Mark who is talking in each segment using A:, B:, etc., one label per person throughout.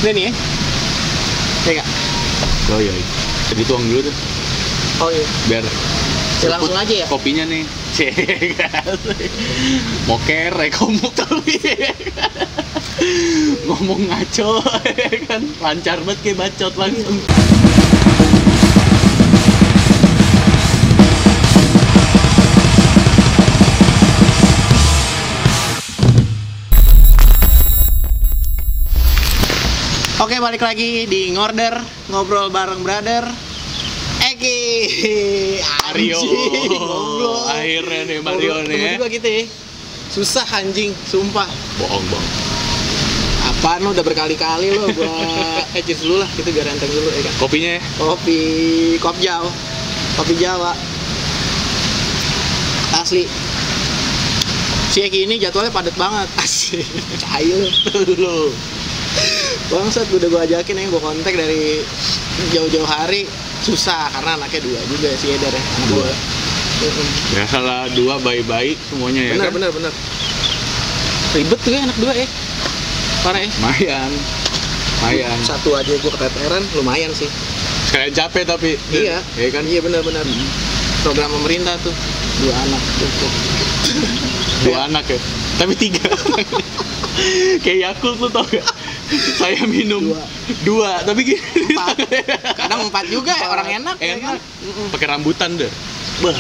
A: Udah nih ya? Ya nggak?
B: Oh iya. Dituang dulu tuh.
A: Oh iya.
B: Biar
A: Ya, langsung aja ya?
B: kopinya nih. Cek. Mau kere kamu tapi ngomong ngaco kan lancar banget kayak bacot langsung.
A: Oke, balik lagi di Ngorder, ngobrol bareng brother Eki.
B: Mario.
A: Anjing, goblok.
B: Akhirnya nih Mario nih ya.
A: Juga gitu ya. Susah anjing, sumpah.
B: Bohong.
A: Apaan lo udah berkali-kali lo gua edges dulu lah, gitu biar enteng dulu ya kan.
B: Kopinya ya?
A: Kopi Kopjau. Kopi Jawa. Asli. Si Eki ini jadwalnya padat banget. Asli. Cair dulu. Bangsat, udah gue ajakin ya, gue kontak dari jauh-jauh hari. Susah, karena anaknya dua juga si Eder ya. Anak
B: Dua.
A: dua.
B: Ya salah dua bayi-bayi semuanya ya kan?
A: Bener. Ribet tuh ya anak dua ya. Parah ya.
B: Mayan.
A: Satu aja gue keteteran, lumayan sih.
B: Sekalian capek tapi.
A: Iya.
B: Ya kan?
A: Iya bener. Program pemerintah tuh. Dua anak cukup.
B: Dua anak ya? Tapi tiga. Kayak Yakult lu tau gak? Saya minum dua tapi gini.
A: Empat. Kadang empat juga ya, orang enak. Ya kan?
B: Pakai rambutan deh.
A: Bah.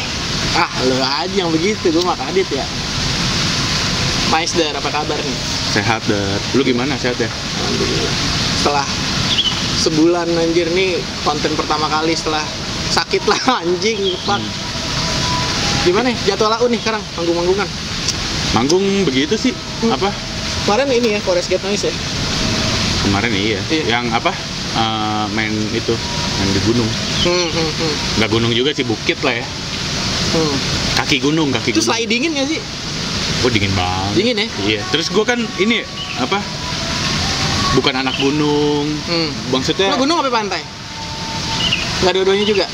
A: Lo aja yang begitu, gue mah kadit ya. Maisder, apa kabar nih?
B: Sehat dar. Lu gimana sehat ya?
A: Alhamdulillah. Setelah sebulan anjir nih, konten pertama kali setelah sakit lah anjing. Fuck. Gimana nih jadwal AU nih sekarang, manggung-manggungan?
B: Manggung begitu sih. Apa?
A: Kemarin ini ya, Forest Gate Noise ya?
B: Kemarin iya. Yang apa? Main itu, main di gunung. Nggak gunung juga sih, bukit lah ya. Kaki gunung.
A: Terus lagi dingin nggak sih?
B: Oh dingin banget.
A: Dingin ya?
B: Iya. Terus gue kan ini apa? Bukan anak gunung. Maksudnya.
A: Lo gunung apa pantai? Nggak dua-duanya juga?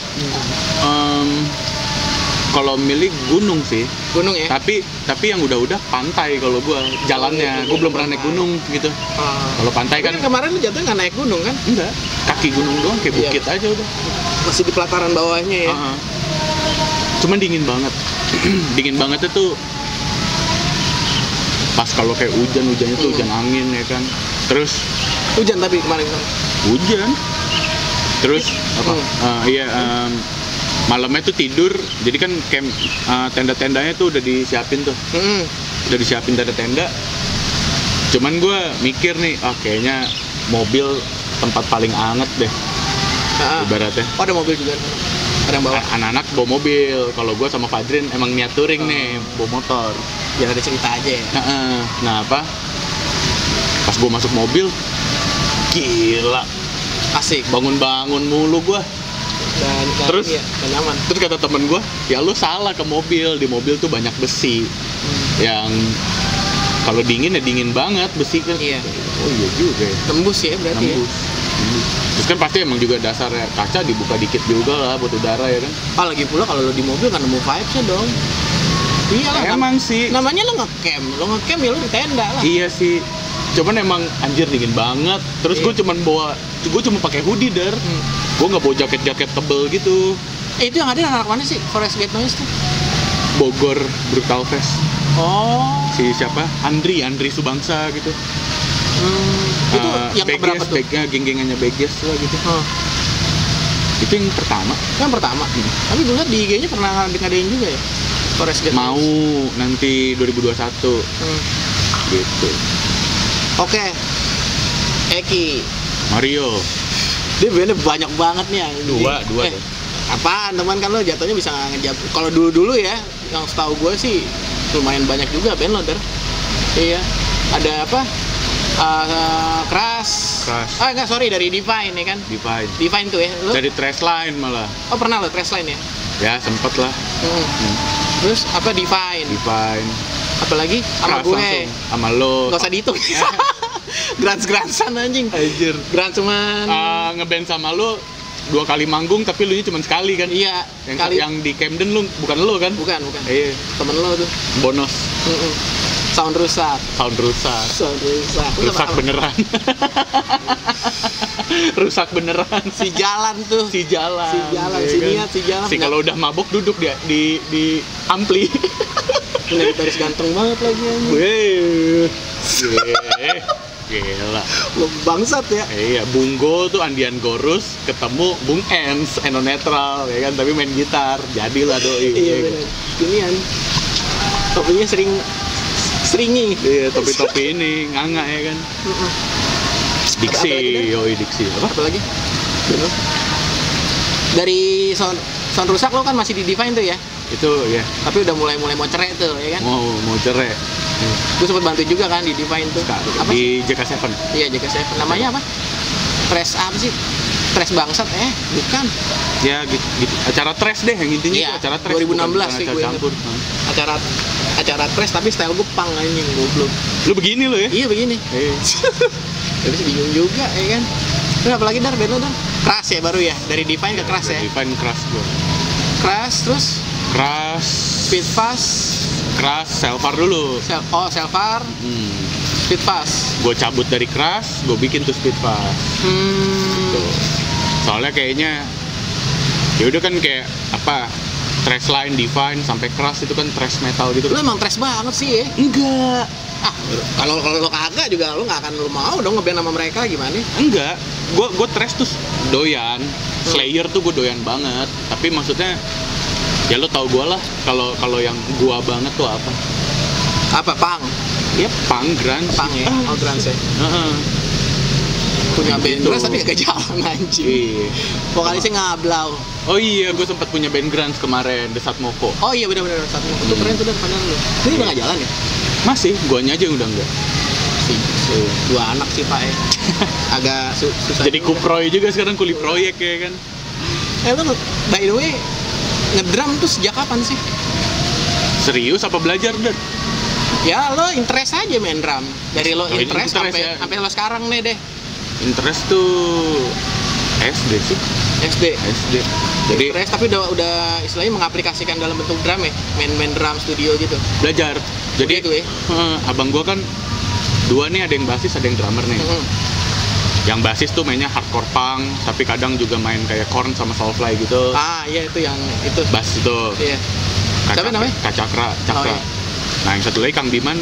B: Kalau milih gunung sih.
A: Gunung ya?
B: Tapi yang udah pantai kalau gue jalannya. Gue belum pernah naik gunung gitu. Kalau pantai kan.
A: Kemarin lu jatuhnya nggak naik gunung kan?
B: Enggak. Kaki gunung doang kayak bukit aja udah.
A: Masih di pelataran bawahnya ya?
B: Cuman dingin banget. Dingin banget itu pas kalau kayak hujannya tuh hujan angin ya kan. Terus
A: hujan tapi kemarin
B: hujan. Terus apa? Malamnya tuh tidur, jadi kan camp tenda-tendanya tuh udah disiapin tuh. Udah disiapin tenda-tenda. Cuman gue mikir nih, kayaknya mobil tempat paling anget deh. Ibaratnya. Oh, ada mobil juga. Ada yang bawa. Anak-anak bawa mobil. Kalau gue sama Fadrin emang niat touring nih, bawa motor.
A: Biar ada cerita aja ya.
B: Nah apa? Pas gue masuk mobil, gila.
A: Asik.
B: Bangun-bangun mulu gue.
A: Dan
B: terus
A: nyaman.
B: Terus kata temen gue, ya lu salah ke mobil. Di mobil tuh banyak besi. Yang kalau dingin ya dingin banget besi kan.
A: Iya.
B: Oh iya juga ya.
A: Tembus ya berarti.
B: Tembus. Terus kan pasti emang juga dasarnya kaca dibuka dikit juga lah buat udara ya kan.
A: Lagi pula kalau lo di mobil kan nemu vibes-nya dong. Iya lah.
B: Emang sih.
A: Namanya lo ngecamp ya lo di tenda lah.
B: Iya sih. Cuman emang anjir dingin banget. Terus gue cuma pakai hoodie der. Gue nggak bawa jaket tebel gitu.
A: Itu yang ada anak mana sih? Forest Gate Noise tuh?
B: Bogor Brutal Fest.
A: Oh.
B: Si siapa? Andri Subangsa gitu.
A: Itu yang berapa tuh?
B: Geng-gengannya Beges lah gitu. Itu yang pertama. Yang pertama.
A: Tapi gue liat di IG-nya pernah ngadain juga ya? Forest Gate
B: mau
A: Noise.
B: Nanti 2021. Gitu.
A: Oke. Eki.
B: Mario.
A: Dia bandnya banyak banget nih.
B: Dua deh.
A: Apaan teman kan lo jatuhnya bisa ngejab. Kalau dulu ya, yang setahu gue sih lumayan banyak juga band lo der. Iya. Ada apa? Crash. Enggak, sorry, dari Divine ya kan? Divine tuh ya. Lo?
B: Dari Trashline malah.
A: Oh, pernah lo Trashline ya?
B: Ya, sempet lah.
A: Terus apa Divine. Apalagi sama gue.
B: Langsung. Sama lo.
A: Gak usah dihitung. Grans-gransan anjing.
B: Anjir.
A: Grans cuman
B: ngeband sama lo 2 kali manggung tapi lu nya cuma sekali kan?
A: Iya.
B: Yang di Camden lu bukan lo kan?
A: Bukan.
B: Iya.
A: Temen lo tuh.
B: Bonus.
A: Sound rusak.
B: Rusak beneran. rusak beneran.
A: Si jalan tuh.
B: Si jalan.
A: Si niat, si jalan.
B: Si kalau udah mabuk duduk dia di ampli.
A: Gitaris ganteng banget lagi anjing.
B: Weh. Gila.
A: Bangsat ya.
B: Iya, Bung Go tuh Andian Gorus ketemu Bung Ens, Eno Netral ya kan, tapi main gitar. Jadilah doi.
A: Iya benar. Ginian. Topinya seringi.
B: Iya, topi-topi ini nganga ya kan. Diksi, yoi Diksi.
A: Apa lagi? Dari sound rusak lo kan masih di Divine tuh ya?
B: Itu ya.
A: Tapi udah mulai mau cerai tuh ya kan?
B: Mau cerai.
A: Gue sempet bantu juga kan di Divine tuh.
B: Apa di JK7.
A: Iya, JK7. Namanya apa? Trash apa sih? Trash bangsat bukan.
B: Ya gitu. Acara trash deh yang intinya
A: iya,
B: itu acara trash.
A: 2016 sih gue
B: campur.
A: Acara trash tapi style gue punk anjing, goblok.
B: Lu begini lo ya?
A: Iya begini. Tapi bingung juga ya kan. Terus apa lagi band lo Keras ya baru ya? Dari Divine ke Keras ya?
B: Divine Keras gue.
A: Keras terus?
B: Keras.
A: Speed Fast.
B: Keras, Selvar dulu.
A: Selvar. Speed Fast.
B: Gue cabut dari Keras, gue bikin tuh Speed Fast. Gitu. Soalnya kayaknya ya udah kan kayak apa? Thrash line, Divine sampai Keras itu kan thrash metal gitu.
A: Lu emang thrash banget sih ya?
B: Enggak.
A: Kalau lo kagak juga lo nggak akan lo mau dong ngeband sama mereka gimana?
B: Enggak. Gue thrash tuh doyan. Slayer tuh gue doyan banget. Tapi maksudnya ya lo tau gue lah kalau yang gue banget tuh apa?
A: Apa punk?
B: Ya punk, grunge.
A: Punk ya? Oh grunge ya? Punya band grunge tapi agak jalan anjing.
B: Iya.
A: Vokalisnya Ngablau.
B: Oh iya, gue sempat punya band grunge kemarin, The Satmoko.
A: Oh iya benar-benar Satmoko. Itu keren tuh dan padahal lu. Ini udah nggak jalan ya?
B: Masih, guanya aja yang udah enggak.
A: Dua anak sih Pak ya. Agak susah.
B: Jadi kuproy juga sekarang, kuli proyek ya kan.
A: Lo by the way ngedrum tuh sejak kapan sih?
B: Serius apa belajar Dan?
A: Ya lo interest aja main drum. Dari lo interest
B: ya.
A: sampai lo sekarang nih deh.
B: Interest tuh SD sih.
A: SD.
B: Jadi
A: interest tapi udah istilahnya mengaplikasikan dalam bentuk drum ya, main drum studio gitu.
B: Belajar. Jadi
A: itu ya.
B: Abang gua kan dua nih, ada yang basis, ada yang drummer nih. Yang basis tuh mainnya hardcore punk, tapi kadang juga main kayak Korn sama Soulfly gitu.
A: Ah iya itu yang itu.
B: Bass itu.
A: Iya. Siapa namanya?
B: Cakra.
A: Oh, iya.
B: Nah yang satu lagi Kang Diman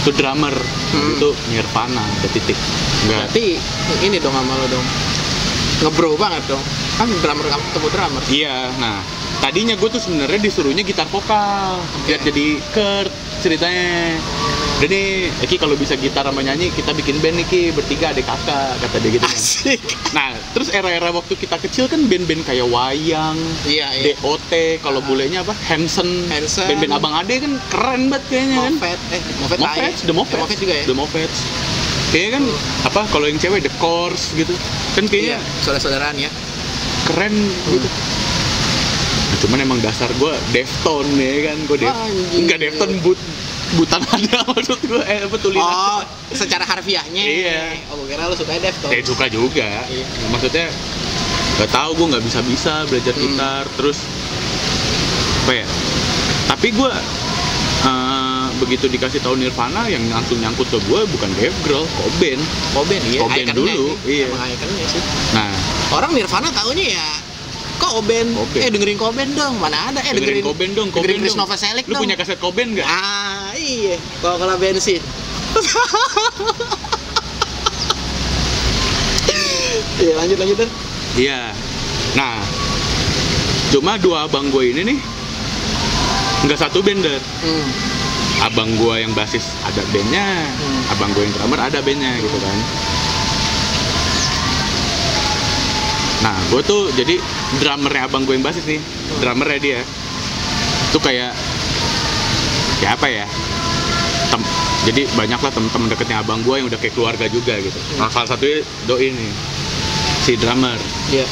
B: itu drummer, itu Nirvana, ada titik. Enggak.
A: Berarti ini dong sama lo dong. Ngebro banget dong. Kan drummer ketemu drummer.
B: Iya, nah tadinya gue tuh sebenarnya disuruhnya gitar vokal, biar jadi Kurt ceritanya. Udah nih, Eki kalau bisa gitar sama nyanyi, kita bikin band nih Ki, bertiga adik kakak, kata dia gitu kan.
A: Asik.
B: Nah, terus era-era waktu kita kecil kan band-band kayak Wayang,
A: iya.
B: DOT, kalau bulenya apa? Hanson. Band-band Abang Ade kan keren banget kayaknya kan. The Moffats
A: juga ya?
B: The Moffats. Kayaknya kan, apa, kalau yang cewek The Course gitu. Kan kayaknya
A: saudara-saudaraan ya.
B: Keren gitu. Nah, cuman emang dasar gue Defton ya kan, gue enggak Defton butan ada maksud gue apa tulisan.
A: Oh, secara harfiahnya.
B: Iya.
A: Oh, gue kira lu suka Defton.
B: Suka juga.
A: Iya.
B: Maksudnya nggak tahu, gue nggak bisa belajar gitar terus apa ya. Tapi gue begitu dikasih tahu Nirvana, yang langsung nyangkut ke gue bukan Dave Grohl, Cobain
A: iya.
B: Cobain dulu. Iya.
A: Emang ikonnya sih.
B: Nah,
A: orang Nirvana taunya ya Cobain. Dengerin Cobain dong. Mana ada? Dengerin
B: Cobain dong.
A: Dengerin Chris Novoselic dong.
B: Lu punya kaset Cobain nggak?
A: Ah, iya. Kalau bensin. Iya, lanjut Dan.
B: Iya. Nah, cuma dua abang gue ini nih nggak satu band. Abang gue yang basis ada bandnya, abang gue yang drummer ada bandnya gitu kan. Nah, gue tuh jadi drummernya abang gue yang basis nih, drummernya dia tuh kayak apa ya, jadi banyak lah temen-temen deketnya abang gue yang udah kayak keluarga juga gitu. Nah, salah satunya Doi nih, si drummer.
A: Iya.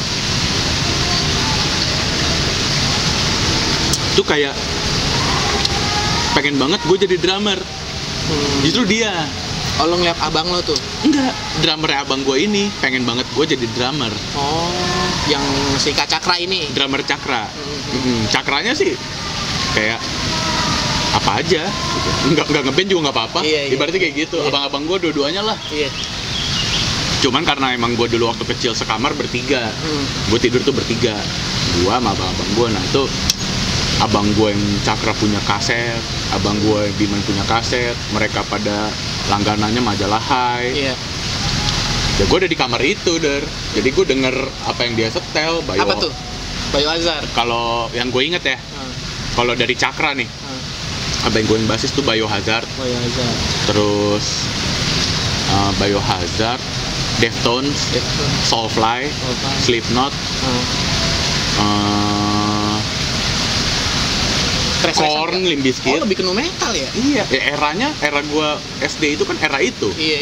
B: Tuh kayak pengen banget gue jadi drummer. Justru dia.
A: Oh, lo ngeliat abang lo tuh?
B: Enggak, drummernya abang gue ini pengen banget gue jadi drummer.
A: Oh, yang si Kak Cakra ini?
B: Drummer Cakra. Cakranya sih kayak apa aja gitu. Enggak ngeband juga nggak apa-apa.
A: Iya.
B: Ibaratnya kayak gitu.
A: Iya.
B: Abang-abang gue dua-duanya lah.
A: Iya.
B: Cuman karena emang gue dulu waktu kecil sekamar bertiga, gue tidur tuh bertiga, gue sama abang-abang gue. Nah itu abang gue yang Cakra punya kaset, abang gue yang Biman punya kaset, mereka pada langganannya majalah Hai.
A: Iya.
B: Ya gue ada di kamar itu, jadi gue denger apa yang dia setel.
A: Apa tuh? Biohazard.
B: Kalau yang gue inget ya, kalau dari Cakra nih, abang gue yang basis tuh Biohazard. Terus Biohazard, Deftones, Soulfly, Slipknot, Korn, Limp Bizkit.
A: Oh, lebih ke nu metal ya?
B: Iya, ya era gua SD itu kan era itu.
A: Iya.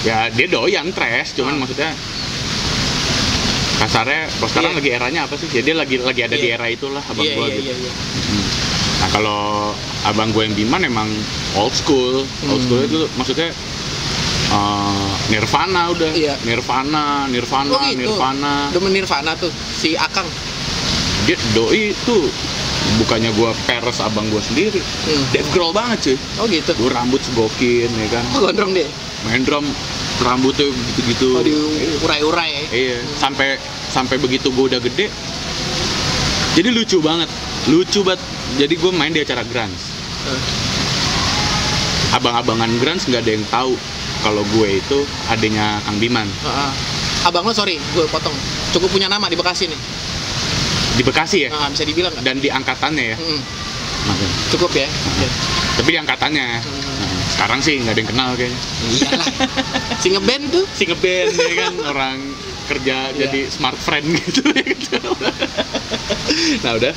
B: Ya dia doyan thrash, cuman maksudnya kasarnya kalau sekarang lagi eranya apa sih? Ya dia lagi ada di era itulah abang gua gitu.
A: Iya.
B: Nah, kalau abang gua yang Biman emang old school. Old school itu maksudnya Nirvana udah.
A: Iya.
B: Nirvana.
A: Oh, gitu.
B: Nirvana.
A: Demen Nirvana tuh si Akang.
B: Dia doi tuh bukannya gua peres abang gua sendiri. Dave Grohl banget cuy.
A: Oh gitu.
B: Gua rambut segokin ya kan.
A: Oh, gondrong deh.
B: Main drum rambutnya gitu-gitu.
A: Oh, diurai-urai ya.
B: Iya, sampai begitu gua udah gede. Jadi lucu banget. Jadi gua main di acara grunge. Abang-abangan grunge nggak ada yang tahu kalau gue itu adanya Kang Biman.
A: Abang lo, sorry, gue potong. Cukup punya nama di Bekasi nih.
B: Di Bekasi ya?
A: Bisa dibilang kan?
B: Dan di angkatannya ya?
A: Cukup ya?
B: Tapi di angkatannya. Sekarang sih nggak ada yang kenal kayaknya.
A: Iyalah. Si ngeband tuh?
B: Si ngeband ya kan, orang kerja jadi smart friend gitu. Nah udah,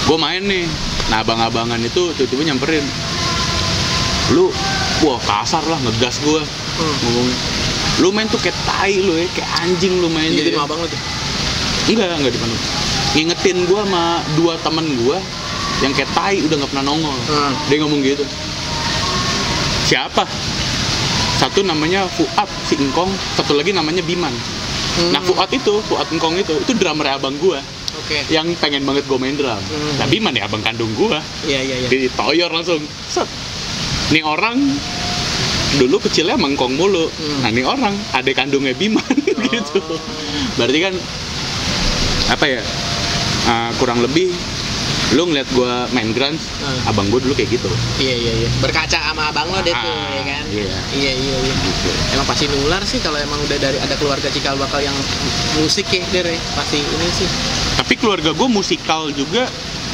B: gue main nih. Nah abang-abangan itu tiba-tiba nyamperin. Lu, wah kasar lah, ngegas gue ngomongin. Lu main tuh kayak tai lu ya, kayak anjing lu main.
A: Jadi sama abang lu tuh?
B: Enggak dipanggil. Ngingetin gue sama 2 temen gue yang kayak tai udah nggak pernah nongol. Dia ngomong gitu. Siapa? Satu namanya Fuad, si Engkong. Satu lagi namanya Biman. Nah Fuad Engkong itu drummer abang gue. Yang pengen banget gue main drum. Nah Biman ya abang kandung gue.
A: Iya.
B: Ditoyor langsung. Set. Nih orang dulu kecilnya mengkong mulu. Nah nih orang adik kandungnya Biman gitu. Berarti kan apa ya? Kurang lebih lu ngeliat gue main grunge, abang gue dulu kayak gitu.
A: Iya. Berkaca sama abang lo deh tuh, ya kan? Iya.
B: Gitu.
A: Emang pasti nular sih kalau emang udah ada keluarga cikal bakal yang musik ya, pasti ini sih.
B: Tapi keluarga gue musikal juga,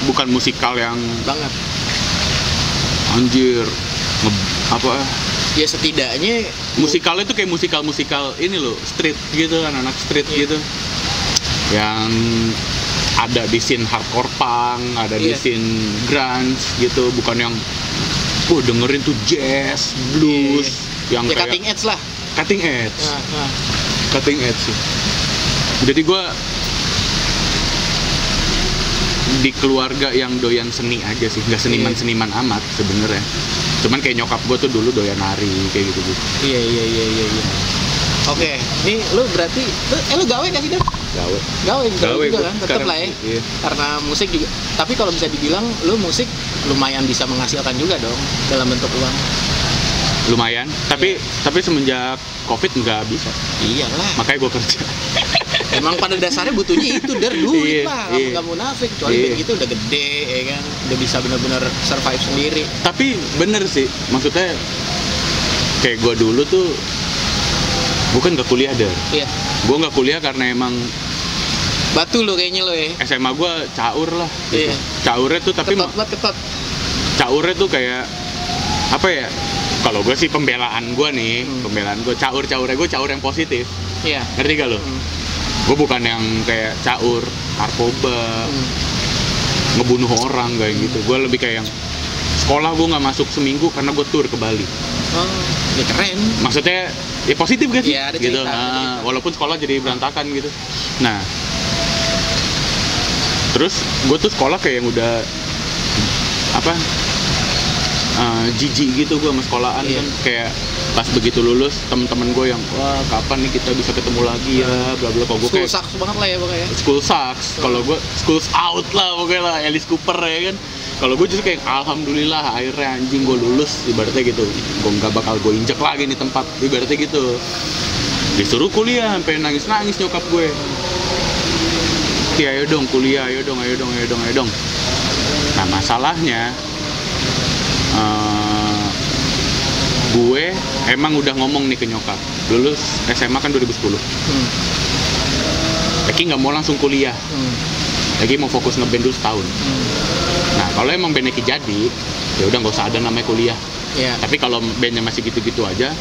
B: bukan musikal yang
A: banget.
B: Anjir, apa?
A: Ya setidaknya
B: musikalnya tuh kayak musikal ini loh, street gitu, anak-anak street gitu. Yang ada di scene hardcore punk, ada di scene grunge gitu, bukan yang dengerin tuh jazz, blues yang
A: ya,
B: kayak
A: cutting edge lah.
B: Cutting edge sih. Jadi gue di keluarga yang doyan seni aja sih, nggak seniman amat sebenarnya. Cuman kayak nyokap gue tuh dulu doyan nari kayak gitu.
A: Iya. Oke, nih lu berarti lu gawe gak sih, Dan? Gawe juga kan, tetep lah ya. Iya. Karena musik juga. Tapi kalau bisa dibilang lu musik lumayan bisa menghasilkan juga dong dalam bentuk uang.
B: Lumayan, tapi semenjak Covid nggak bisa.
A: Iyalah.
B: Makanya gue kerja.
A: Emang pada dasarnya butuhnya itu duit lah, nggak munafik. Kecuali begitu udah gede, ya kan, udah bisa benar-benar survive sendiri.
B: Tapi bener sih, maksudnya kayak gue dulu tuh, gue kan nggak kuliah deh.
A: Iya.
B: Gue nggak kuliah karena emang
A: batu lo kayaknya lo ya.
B: SMA gue caur lah. Gitu.
A: Iya.
B: Caurnya tuh tapi
A: ketot.
B: Caurnya tuh kayak apa ya? Kalau gue sih pembelaan gue nih, pembelaan gue caurnya gue caur yang positif.
A: Iya.
B: Ngerti gak lo? Gue bukan yang kayak caur narkoba, ngebunuh orang kayak gitu. Gue lebih kayak yang sekolah gue nggak masuk seminggu karena gue tur ke Bali.
A: Oh, ya keren.
B: Maksudnya ya positif gak sih?
A: Iya, ada
B: gitu.
A: cerita, ada cerita.
B: Walaupun sekolah jadi berantakan gitu. Nah, terus gue tuh sekolah kayak yang udah jijik gitu gue sama sekolahan kan, kayak pas begitu lulus temen-temen gue yang wah kapan nih kita bisa ketemu lagi ya bla bla. Kalau gue kayak
A: school sucks banget lah ya pokoknya.
B: School sucks. Kalau gue schools out lah pokoknya lah, Alice Cooper ya kan. Kalau gue justru kayak alhamdulillah akhirnya anjing gue lulus ibaratnya gitu. Gue nggak bakal gue injek lagi nih tempat ibaratnya gitu. Disuruh kuliah sampai nangis nyokap gue. Ayo dong kuliah, ayo dong. Nah masalahnya gue emang udah ngomong nih ke nyokap. Lulus SMA kan 2010. Eki nggak mau langsung kuliah. Eki mau fokus ngeband dulu setahun. Nah kalau emang band Eki jadi, ya udah nggak usah ada namanya kuliah.
A: Yeah.
B: Tapi kalau bandnya masih gitu-gitu aja,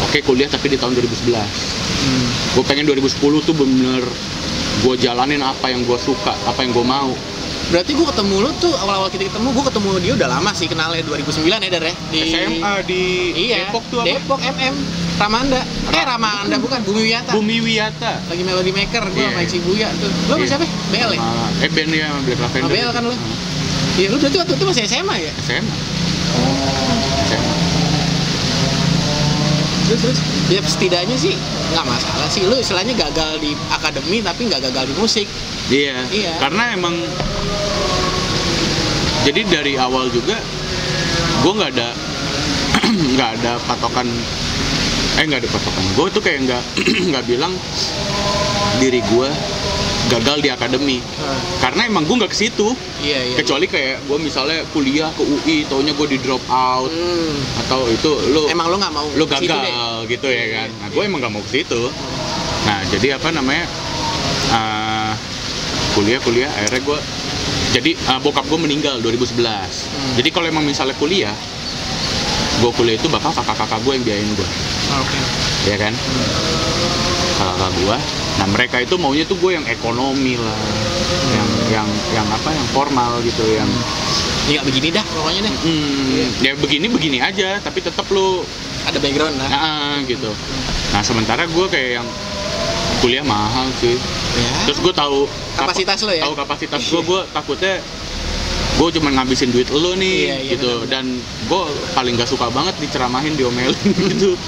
B: oke kuliah tapi di tahun 2011. Gue pengen 2010 tuh bener gue jalanin apa yang gue suka, apa yang gue mau.
A: Berarti gue ketemu lu tuh awal-awal kita ketemu, gue ketemu dia udah lama sih, kenalnya 2009 ya Dar ya? Di
B: SMA di Depok tuh apa?
A: Depok MM Ramanda. Ramanda bukan, Bumi Wiyata.
B: Bumi Wiyata.
A: Lagi Melody Maker, gue sama si Buya tuh. Lu sama siapa? BL ya?
B: Band ya, Black Lavender.
A: BL kan lu? Iya, lu berarti waktu itu masih SMA ya?
B: SMA.
A: Terus ya setidaknya sih nggak masalah sih, lu istilahnya gagal di akademi tapi nggak gagal di musik.
B: Iya. Karena emang jadi dari awal juga gue nggak ada patokan, gue tuh kayak nggak bilang diri gue gagal di akademi, karena emang gue nggak ke situ.
A: Iya.
B: Kecuali kayak gue misalnya kuliah ke UI, taunya gue di drop out, atau itu
A: emang lo nggak mau,
B: lo gagal gitu ya kan. Nah gue emang nggak mau ke situ. Nah jadi apa namanya, kuliah akhirnya gue jadi bokap gue meninggal 2011. Jadi kalau emang misalnya kuliah itu bakal kakak gue yang biayain gue. Ya kan, kakak gue. Nah mereka itu maunya tuh gue yang ekonomi lah, yang apa, yang formal gitu, yang
A: ya begini dah pokoknya deh.
B: Ya begini aja, tapi tetap lo
A: ada background lah.
B: Gitu. Nah sementara gue kayak yang kuliah mahal sih. Ya. Terus gue tahu
A: kapasitas lo ya.
B: Tahu kapasitas gue takutnya gue cuma ngabisin duit lo nih, gitu. Benar. Dan gue paling gak suka banget diceramahin, diomelin gitu.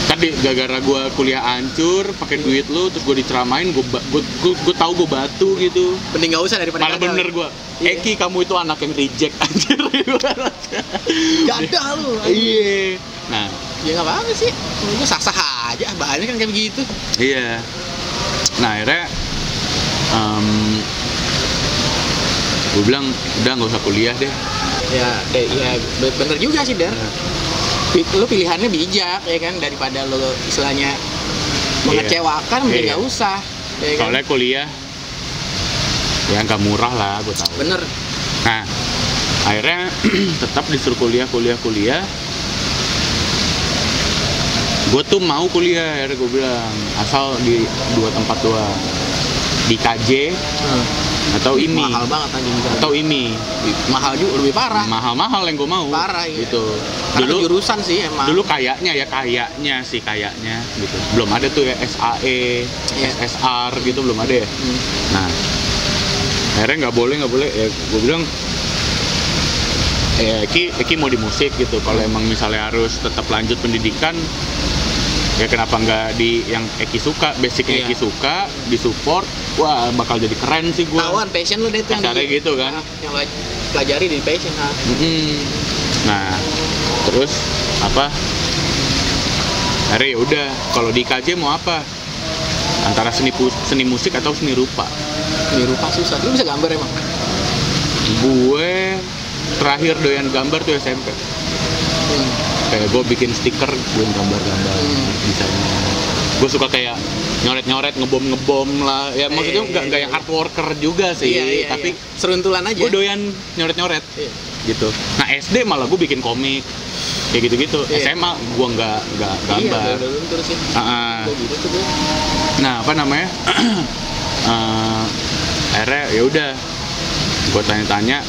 B: Tadi gara-gara gue kuliah hancur, pakai duit lo, terus gue diceramahin, gue tahu gue batu gitu.
A: Mending gak usah daripada
B: malah bener gue. Eki kamu itu anak yang reject anjir.
A: Gak ada lu.
B: Iya. Nah,
A: ya nggak apa-apa sih. Gue sah-sah aja, banyak kan kayak begitu.
B: Iya. Nah akhirnya gue bilang udah nggak usah kuliah deh.
A: Ya bener juga sih Dar. Lo pilihannya bijak ya kan, daripada lo istilahnya mengecewakan, mending nggak usah. Ya kan?
B: Soalnya kuliah ya nggak murah lah, gue tahu.
A: Bener.
B: Nah akhirnya tetap disuruh kuliah. Gue tuh mau kuliah, akhirnya gue bilang asal di 2 tempat doang, di KJ atau IMI.
A: Mahal banget anjing.
B: Atau IMI.
A: Mahal juga, lebih parah.
B: Mahal yang gue mau.
A: Parah ya.
B: Gitu.
A: Karena dulu jurusan sih emang.
B: Dulu kayaknya gitu. Belum ada tuh ya SAE, SSR gitu, belum ada ya. Nah akhirnya nggak boleh ya gue bilang Eki mau di musik gitu. Kalau emang misalnya harus tetap lanjut pendidikan, ya kenapa nggak di yang Eki suka, basicnya Eki suka, disupport. Wah bakal jadi keren sih gue.
A: Tawan passion lu deh tuh
B: yang gitu kan.
A: Yang lo pelajari di passion.
B: Nah terus apa, akhirnya ya udah, kalau di KJ mau apa, antara seni musik atau seni rupa.
A: Seni rupa susah. Lu bisa gambar emang?
B: Gue terakhir doyan gambar tuh SMP. Kayak gue bikin stiker, gue gambar-gambar desainnya. Gue suka kayak nyoret-nyoret, ngebom lah. Ya maksudnya nggak yang art worker juga sih, tapi
A: seruntulan aja.
B: Gue doyan nyoret-nyoret gitu. Nah SD malah gue bikin komik kayak gitu-gitu. SMA gue nggak gambar. Nah apa namanya? Akhirnya ya udah, gue tanya-tanya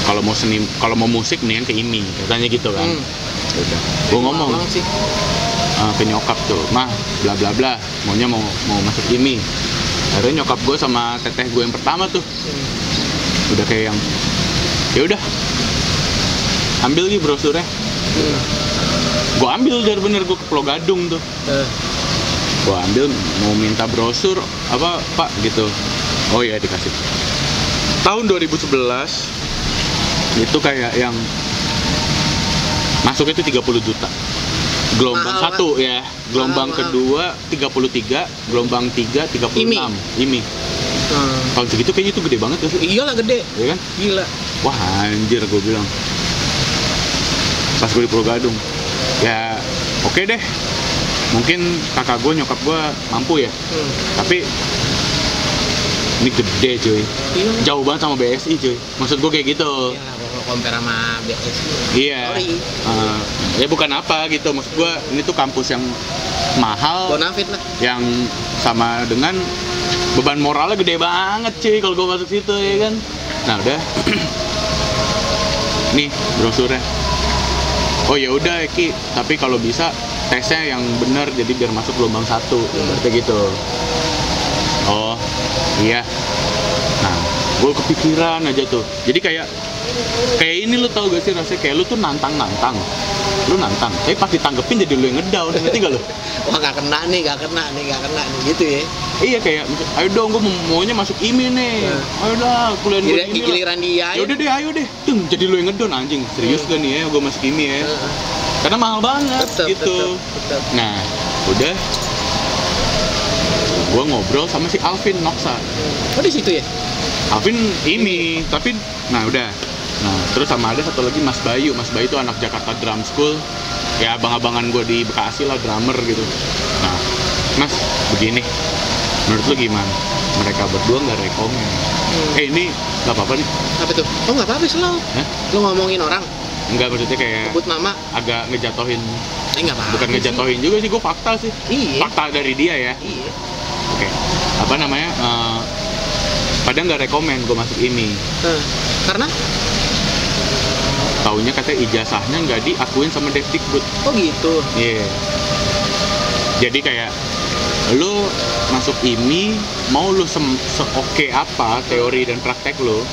B: kalau mau musik nih yang ke IMI, katanya gitu kan. Udah. Gue ngomong ke nyokap tuh, mah bla bla bla, maunya mau masuk IMI. Akhirnya nyokap gue sama teteh gue yang pertama tuh udah kayak yang ya udah ambil nih brosurnya. Gue ambil bener gue ke Pulau Gadung tuh. Gue ambil mau minta brosur apa Pak gitu. Oh iya dikasih. Tahun 2011 Itu kayak yang masuk itu 30 juta. Gelombang
A: Mahal,
B: satu ya. Gelombang
A: Mahal.
B: kedua 33, gelombang 3 36. IMI. Kalau segitu kayaknya itu gede banget ya sih.
A: Iyalah gede.
B: Ya kan?
A: Gila.
B: Wah anjir gue bilang. Pas gue di Pulau Gadung. Ya oke deh. Mungkin kakak gue, nyokap gue mampu ya. Tapi ini gede cuy.
A: Iya.
B: Jauh banget sama BSI cuy. Maksud gue kayak gitu.
A: Iyalah kalau compare sama BSI.
B: Iya.
A: Sorry.
B: Ya bukan apa gitu. Maksud gue ini tuh kampus yang mahal.
A: Bonafit lah.
B: Yang sama dengan beban moralnya gede banget cuy kalau gue masuk situ ya kan. Nah udah. Nih brosurnya. Oh ya udah Eki, tapi kalau bisa tesnya yang benar jadi biar masuk gelombang 1. Berarti gitu. Oh iya. Nah gue kepikiran aja tuh. Jadi kayak ini lu tau gak sih rasanya kayak lu tuh nantang. Lu nantang, tapi pas ditanggepin jadi lu yang ngedown, ngerti gak lu?
A: Wah gak kena nih gitu ya.
B: Iya kayak, ayo dong gue maunya masuk IMI nih. Ayo dah kuliah gue IMI.
A: Giliran dia.
B: Ya udah deh, ayo deh. Jadi lu yang ngedown anjing. Serius gak nih ya gue masuk IMI ya? Karena mahal banget gitu.
A: Tetep.
B: Nah, udah. Gue ngobrol sama si Alvin Noksa.
A: Oh di situ ya?
B: Alvin IMI, tapi nah udah. Nah, terus sama ada satu lagi Mas Bayu. Mas Bayu itu anak Jakarta Drum School. Ya abang-abangan gue di Bekasi lah, drummer gitu. Nah, Mas, begini. Menurut lu gimana? Mereka berdua nggak rekomen. Ini nggak apa-apa nih.
A: Apa tuh? Oh nggak apa-apa selalu. Lu ngomongin orang?
B: Enggak, maksudnya kayak
A: Sebut nama?
B: agak ngejatohin.
A: Nggak apa-apa.
B: Bukan ngejatohin juga sih, gue fakta sih.
A: Iya.
B: Fakta dari dia ya.
A: Iya.
B: Oke. Apa namanya? Padahal nggak rekomen gue masuk IMI.
A: Karena?
B: Taunya katanya ijazahnya nggak diakuin sama Devdikbud.
A: Oh gitu.
B: Iya. Jadi kayak lu masuk IMI, mau lu se-oke apa teori dan praktek lu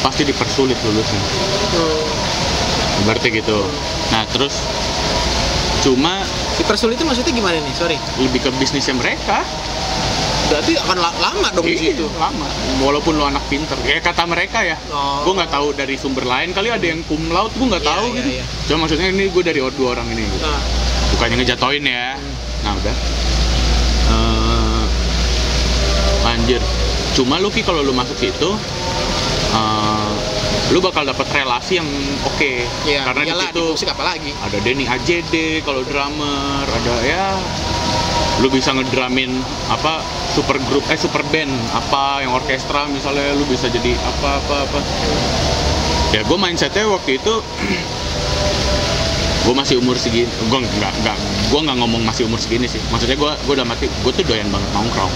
B: pasti dipersulit lulusnya. Berarti gitu. Nah terus cuma
A: dipersulit itu maksudnya gimana nih? Sorry.
B: Lebih ke bisnisnya mereka.
A: Berarti akan lama dong di situ.
B: Lama. Walaupun lu anak pinter. Kayak kata mereka ya.
A: Oh.
B: Gue nggak tahu dari sumber lain. Kali ada yang cum laude, gue nggak tahu gitu.
A: Iya.
B: Cuma maksudnya ini gue dari dua orang ini. Gitu. Bukannya ngejatoin ya. Nah udah. Anjir. Cuma lu Ki kalau lu masuk situ, lu bakal dapat relasi yang oke.
A: Iya,
B: Karena di situ
A: musik apa lagi?
B: ada Denny AJD kalau drummer, ada ya lu bisa ngedramin apa super band apa yang orkestra misalnya, lu bisa jadi apa. Ya gue mindsetnya waktu itu gue masih umur segini, gue nggak ngomong masih umur segini sih, maksudnya gue udah mati, gue tuh doyan banget nongkrong.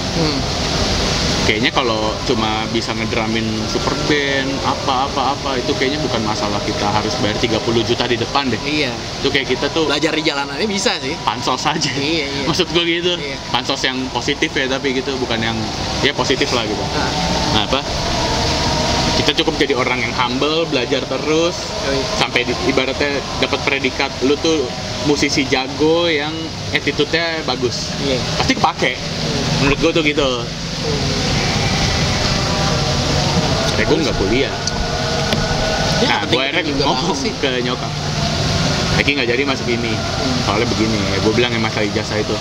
B: Kayaknya kalau cuma bisa ngedramin super band apa itu kayaknya bukan masalah kita harus bayar 30 juta di depan deh.
A: Iya.
B: Itu kayak kita tuh
A: Belajar di jalanannya bisa sih.
B: pansos aja.
A: Iya.
B: Maksud gue gitu.
A: Iya.
B: Pansos yang positif ya, tapi gitu, bukan yang ya positif lah gitu. Nah apa? Kita cukup jadi orang yang humble, belajar terus sampai ibaratnya dapat predikat lu tuh musisi jago yang attitude-nya bagus.
A: Iya.
B: Pasti kepake. Menurut gue tuh gitu. Gue nggak kuliah.
A: Ya,
B: Nah, gue akhirnya ngomong ke nyokap, Eki nggak jadi masuk ini, soalnya begini. Gue bilang yang masalah ijazah itu.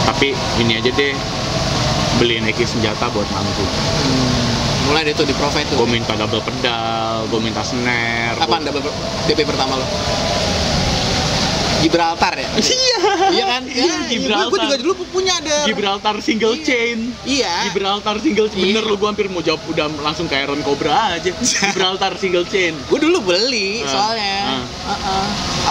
B: Tapi ini aja deh, beliin Eki senjata buat mampu.
A: Mulai deh tuh di provide tuh.
B: Gue minta double pedal, gue minta snare.
A: Apaan double DP pertama lo? Gibraltar ya? Iya kan?
B: Iya, Gibraltar.
A: Gue juga dulu punya ada
B: Gibraltar single chain.
A: Iya.
B: Gibraltar single chain. Bener lu, gue hampir mau jawab udah langsung kayak Ron Cobra aja. Gibraltar single chain.
A: Gue dulu beli soalnya.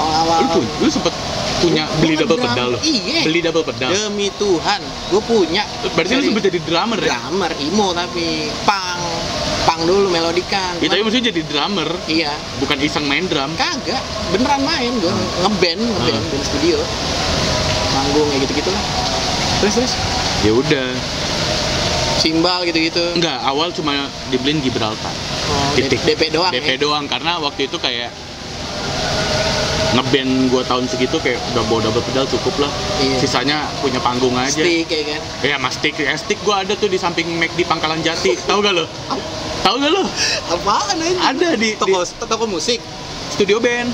A: Awal-awal.
B: Lu sempet punya beli double pedal lu?
A: Iya.
B: Beli double pedal.
A: Demi Tuhan, gue punya.
B: Berarti lu sempet jadi drummer ya?
A: Drummer, imo tapi pang dulu melodikan.
B: Iya, tapi maksudnya jadi drummer.
A: Iya.
B: Bukan iseng main drum.
A: Kagak, beneran main gue ngeband band studio. Manggung kayak gitu-gitu lah. Terus.
B: Ya udah.
A: Simbal gitu-gitu.
B: Enggak, awal cuma dibeliin Gibraltar.
A: Oh,
B: Titik.
A: DP doang.
B: DP doang karena waktu itu kayak ngeband gue tahun segitu kayak udah bawa double pedal cukup lah. Iya. Sisanya punya panggung aja.
A: Stick kayak kan.
B: Ya mas stick gue ada tuh di samping McD Pangkalan Jati. Tahu gak lo? Tahu gak lo?
A: Apaan aja?
B: Ada di
A: toko musik.
B: studio band.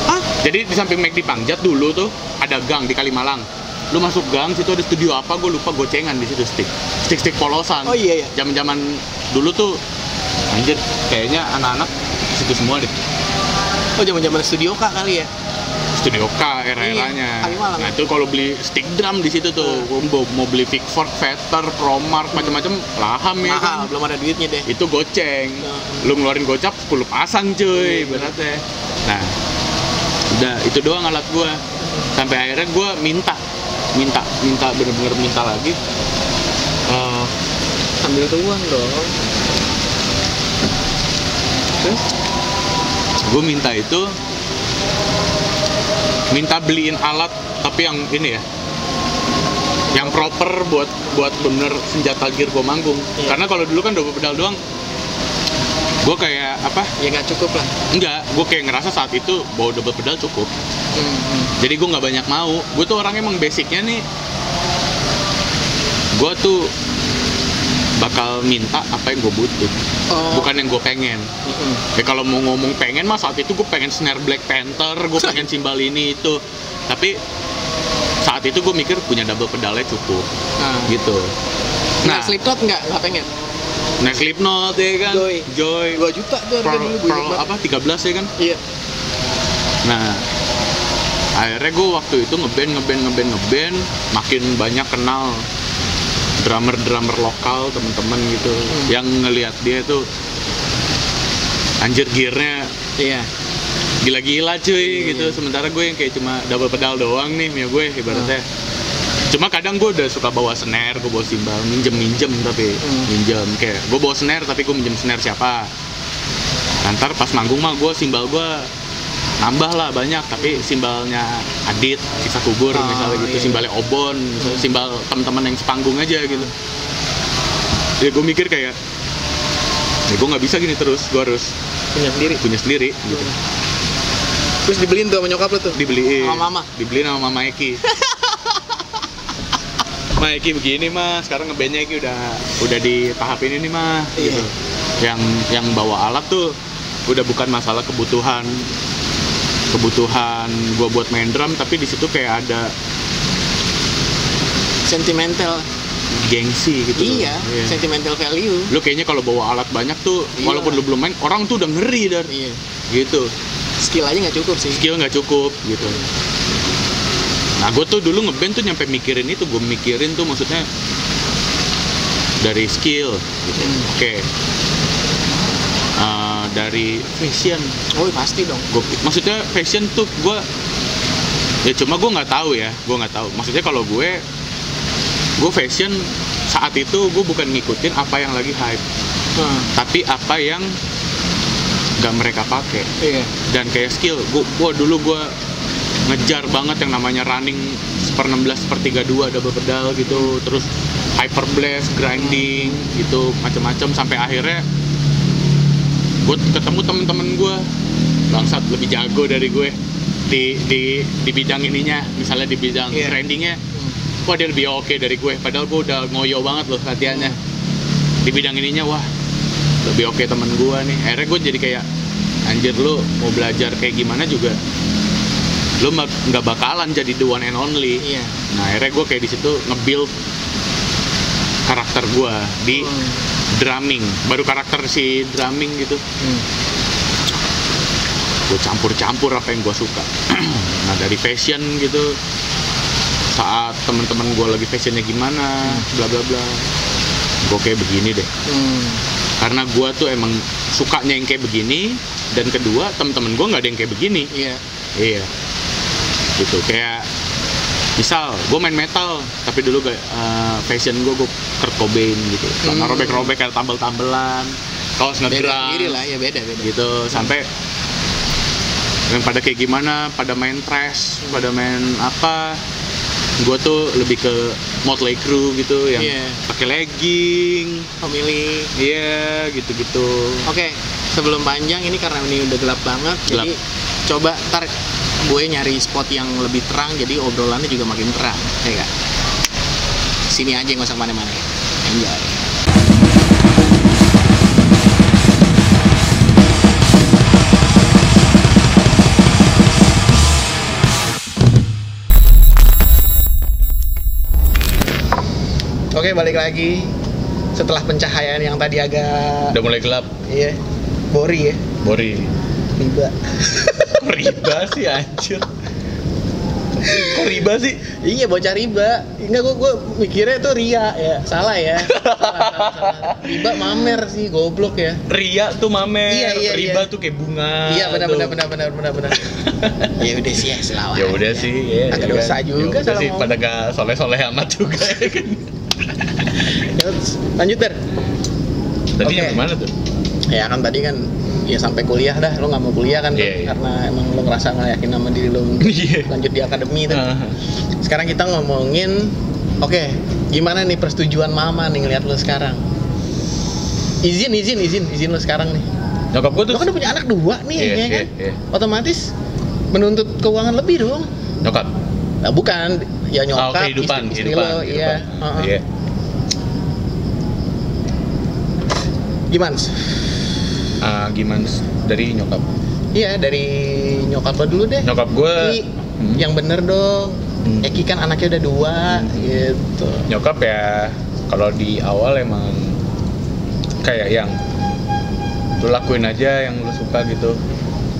A: Hah?
B: Jadi di samping McD Pangjat dulu tuh ada gang di Kalimalang. Lu masuk gang situ ada studio apa gue lupa, gocengan di situ stick polosan.
A: Oh iya.
B: Zaman dulu tuh anjir kayaknya anak-anak situ semua deh.
A: Oh zaman studio Kak kali ya.
B: Studio K era-eranya.
A: Kalimalang.
B: Nah, itu kalau beli stick drum di situ tuh, mau beli Vicford, Veter, Promark, macam-macam laham ya kan.
A: Mahal, belum ada duitnya deh.
B: Itu goceng. Lu ngeluarin gocap 10 pasang cuy, beratnya. Nah, udah itu doang alat gua. Sampai akhirnya gua minta bener-bener minta lagi.
A: Ambil tuh uang dong. Terus
B: Gue minta beliin alat tapi yang ini ya, yang proper buat bener senjata gear gue manggung.
A: Iya.
B: Karena kalau dulu kan double pedal doang, gue kayak apa?
A: Ya nggak cukup lah.
B: Enggak, gue kayak ngerasa saat itu bawa double pedal cukup. Jadi gue nggak banyak mau. Gue tuh orangnya emang basicnya nih, gue tuh bakal minta apa yang gue butuh, bukan yang gue pengen. Ya kalau mau ngomong pengen mah saat itu gue pengen snare Black Panther, gue pengen simbal ini itu. Tapi saat itu gue mikir punya double pedalnya cukup, gitu.
A: Nah, Slipknot nggak pengen.
B: Nah, Slipknot ya kan, Joy
A: 2 juta tuh harga dulu.
B: Pearl apa 13 ya kan?
A: Iya.
B: Nah, akhirnya gue waktu itu ngeband, makin banyak kenal drummer lokal temen-temen gitu, yang ngelihat dia tuh anjir gearnya gila-gila cuy gitu. Sementara gue yang kayak cuma double pedal doang nih punya gue ibaratnya. Cuma kadang gue udah suka bawa snare, gue bawa simbal, minjem tapi minjem kayak gue bawa snare tapi gue minjem snare siapa. Ntar pas manggung mah gue simbal gue nambah lah banyak, tapi simbalnya Adit, Siksa Kubur misalnya gitu, simbalnya Obon, misalnya simbal teman-teman yang sepanggung aja gitu. Ya gue mikir kayak, ya gue nggak bisa gini terus, gue harus punya sendiri gitu.
A: Terus dibeliin tuh sama nyokap lo tuh?
B: Dibeliin
A: sama mama?
B: Dibeliin sama Mama Eki. Mama Eki begini mah, sekarang ngebandnya Eki udah di tahap ini nih mah gitu. Yang bawa alat tuh udah bukan masalah kebutuhan gue buat main drum, tapi di situ kayak ada
A: sentimental,
B: gengsi gitu.
A: Iya. Sentimental value.
B: Lu kayaknya kalau bawa alat banyak tuh, walaupun lu belum main, orang tuh udah ngeri gitu.
A: Skill aja nggak cukup sih.
B: Skill nggak cukup gitu. Nah, gue tuh dulu ngeband tuh nyampe mikirin itu, gue mikirin tuh maksudnya dari skill gitu. Oke. Dari fashion.
A: Oh pasti dong.
B: Maksudnya fashion tuh gue ya cuma gue nggak tahu. Maksudnya kalau gue fashion saat itu gue bukan ngikutin apa yang lagi hype, tapi apa yang nggak mereka pakai. Dan kayak skill, dulu gue ngejar banget yang namanya running 1/16 1/32 double pedal gitu, terus hyper blast, grinding gitu, macam-macam sampai akhirnya gue ketemu temen-temen gue bangsat lebih jago dari gue di bidang ininya, misalnya di bidang grindingnya, wah dia lebih oke dari gue, padahal gue udah ngoyo banget loh latihannya. Di bidang ininya wah lebih oke temen gue nih. Akhirnya gue jadi kayak anjir, lu mau belajar kayak gimana juga lu nggak bakalan jadi the one and only. Nah akhirnya gue kayak di situ nge-build karakter gue di drumming, baru karakter si drumming gitu. Gue campur apa yang gue suka. Nah dari fashion gitu, saat teman-teman gue lagi fashionnya gimana, bla bla bla, gue kayak begini deh. Karena gue tuh emang sukanya yang kayak begini, dan kedua teman-teman gue nggak ada yang kayak begini. Iya gitu. Kayak misal gue main metal, tapi dulu fashion gue Kurt Cobain gitu, karena robek-robek kayak tambel-tambelan, kaos ngegerak
A: beda
B: gitu. Sampai yang pada kayak gimana, pada main thrash, pada main apa, gue tuh lebih ke Motley Crue gitu, yang pakai legging,
A: family,
B: gitu-gitu.
A: Oke, sebelum panjang ini karena ini udah gelap banget, jadi coba ntar gue nyari spot yang lebih terang, jadi obrolannya juga makin terang, ya gak? Sini aja nggak usah kemana-mana ya. Enjoy. Oke, balik lagi. Setelah pencahayaan yang tadi agak
B: Udah mulai gelap.
A: iya, bori ya.
B: Bori.
A: Riba.
B: Riba sih anjir. Kok riba sih?
A: Iya, bocah riba. Enggak, gua mikirnya itu ria ya. Salah ya. Salah. Riba mamer sih, goblok ya.
B: Ria tuh mamer.
A: Iya,
B: riba
A: iya.
B: tuh kayak bunga.
A: Iya, benar.
B: tuh.
A: Ya udah sih ya, selawan.
B: Ya udah sih, ya.
A: Agak dosa juga
B: ya udah
A: salah
B: sih,
A: ngomong.
B: pada gak soleh-soleh amat juga ya kan.
A: Lanjut, Der.
B: Tadi
A: Oke.
B: yang gimana tuh?
A: Ya kan tadi kan ya sampai kuliah dah, lo nggak mau kuliah kan,
B: Iya, iya.
A: karena emang lo ngerasa nggak yakin sama diri lo untuk
B: Iya.
A: lanjut di akademi tuh.
B: Ah.
A: Sekarang kita ngomongin, oke, gimana nih persetujuan mama nih ngeliat lo sekarang? Izin lo sekarang nih.
B: Nyokap gue tuh
A: Lo kan udah punya anak 2 nih,
B: Iya,
A: ya kan?
B: iya.
A: Otomatis menuntut keuangan lebih dong.
B: nyokap.
A: Nah, bukan, ya nyokap,
B: kehidupan,
A: istri lo, iya. Heeh.
B: Iya.
A: Gimana?
B: Gimana dari nyokap?
A: Iya, dari nyokap lo dulu deh.
B: Nyokap gue
A: Ki, yang bener dong. Eki kan anaknya udah 2, gitu.
B: nyokap ya kalau di awal emang kayak yang lu lakuin aja yang lu suka gitu.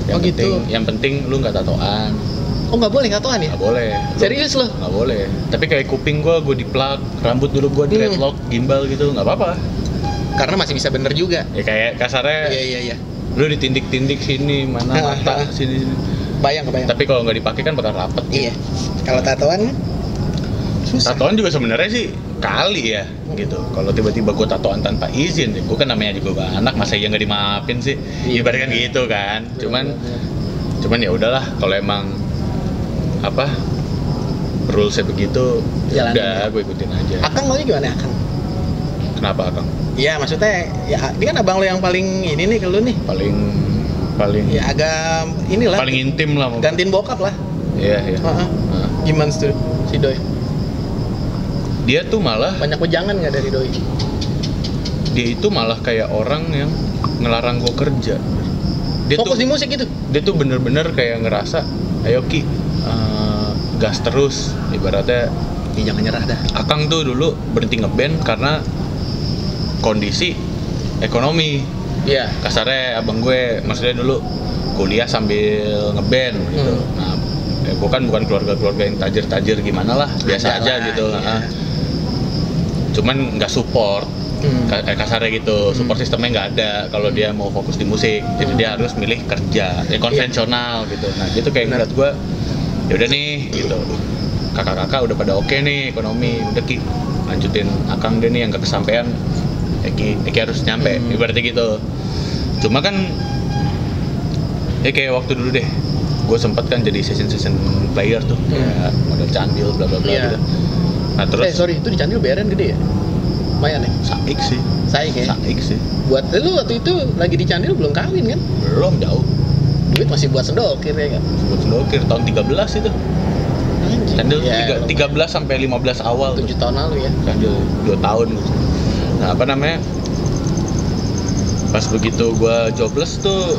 B: Yang
A: Oh, gitu.
B: Yang penting lu nggak tatoan.
A: Oh, nggak boleh tatoan ya?
B: Nggak boleh.
A: Serius lo?
B: Nggak boleh. Tapi kayak kuping gue diplak, rambut dulu gue dreadlock, gimbal gitu, nggak apa-apa.
A: Karena masih bisa bener juga.
B: Ya kayak kasarnya
A: Iya.
B: lu ditindik-tindik sini mana mata sini.
A: Bayang.
B: Tapi kalau nggak dipakai kan bakal rapet.
A: Iya. Kalau tatoan susah.
B: Tatoan juga sebenarnya sih kali ya gitu. Kalau tiba-tiba gue tatoan tanpa izin, gue kan namanya juga anak, masa iya nggak dimaafin sih?
A: Iya.
B: Ibaratnya kan gitu kan. Cuman ya udahlah, kalau emang apa rulesnya begitu, ya
A: Jalanin
B: udah
A: ya.
B: gue ikutin aja.
A: Akang maunya gimana Akang?
B: Kenapa Kang?
A: Iya, maksudnya ya dia kan abang lo yang paling ini nih ke lu nih.
B: Paling
A: Ya agak inilah.
B: paling intim lah mau.
A: Gantiin bokap lah.
B: Iya.
A: Heeh.
B: Nah,
A: Gimana tuh si Doi?
B: dia tuh malah
A: Banyak wejangan nggak dari Doi?
B: dia itu malah kayak orang yang ngelarang gue kerja. Dia
A: Fokus
B: tuh
A: di musik itu.
B: dia tuh bener-bener kayak ngerasa, ayo Ki, gas terus. Ibaratnya
A: Ya, jangan nyerah dah.
B: Akang tuh dulu berhenti ngeband karena kondisi ekonomi.
A: Iya.
B: Kasarnya abang gue maksudnya dulu kuliah sambil ngeband gitu. Nah, gue kan bukan keluarga yang tajir gimana lah, biasa
A: Ada
B: aja
A: lah,
B: gitu.
A: iya.
B: Cuman nggak support. Kasarnya gitu, support sistemnya nggak ada kalau dia mau fokus di musik. Jadi dia harus milih kerja konvensional gitu. Nah, dia tuh kayak ngeliat gue, ya udah nih gitu. Kakak-kakak udah pada oke nih ekonomi, udah Ki lanjutin Akang deh nih yang gak kesampean. Eki harus nyampe, ibaratnya gitu. Cuma kan ya kayak waktu dulu deh, gue sempet kan jadi session player tuh, kayak model candil bla bla bla gitu. Nah terus
A: Itu di Candil bayaran gede ya? Lumayan ya?
B: saik sih.
A: Saik sih. Buat lu waktu itu lagi di Candil belum kawin kan?
B: Belum jauh.
A: Duit masih buat sendokir ya kan?
B: Buat sendokir tahun 13 itu.
A: Anjing.
B: Candil
A: Ya,
B: 13 sampai 15 awal.
A: 7 tahun lalu ya.
B: Candil 2 tahun gitu. Nah apa namanya, pas begitu gue jobless tuh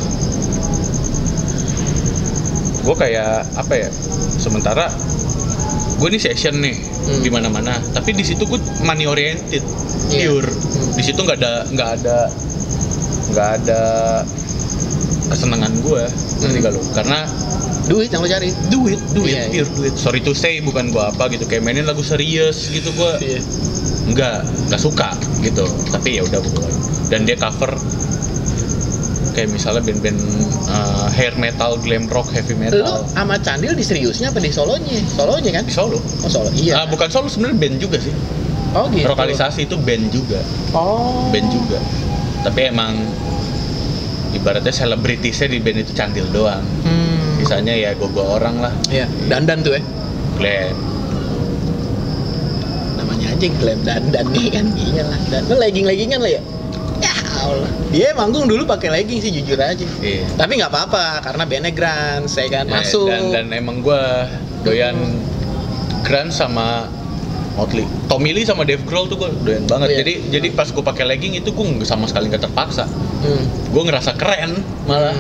B: gue kayak apa ya, sementara gue nih session nih di mana-mana, tapi di situ gue money oriented, pure. Di situ nggak ada kesenangan gue, ngerti gak lo? Karena
A: Duit yang lo cari.
B: duit
A: Iya,
B: pure duit. Sorry to say, bukan gue apa gitu, kayak mainin lagu serius gitu gue
A: Iya.
B: nggak suka gitu. Tapi ya udah gue, dan dia cover kayak misalnya band-band hair metal, glam rock, heavy
A: Lo
B: metal.
A: sama Candil di seriusnya apa di solonya? Solonya kan?
B: Di Solo.
A: Oh, Solo. Iya.
B: Bukan Solo, sebenarnya band juga sih.
A: Oh gitu.
B: Lokalisasi itu band juga.
A: Oh.
B: Band juga. Tapi emang ibaratnya selebritisnya di band itu Candil doang. Sisanya ya gogo orang lah.
A: Iya. Dandan tuh ya.
B: Glam.
A: Namanya aja glam dandan nih kan. Iyalah. Dan lo legging-leggingan lah ya. Ya Allah. Dia manggung dulu pakai legging sih, jujur aja.
B: Iya.
A: Tapi nggak apa-apa karena bandnya Grans, saya kan
B: Nah,
A: masuk.
B: dan emang gue doyan Grant sama Motley. Tommy Lee sama Dave Grohl tuh gue doyan banget.
A: Iya.
B: Jadi pas gue pakai legging itu gue sama sekali nggak terpaksa. Gue ngerasa keren malah.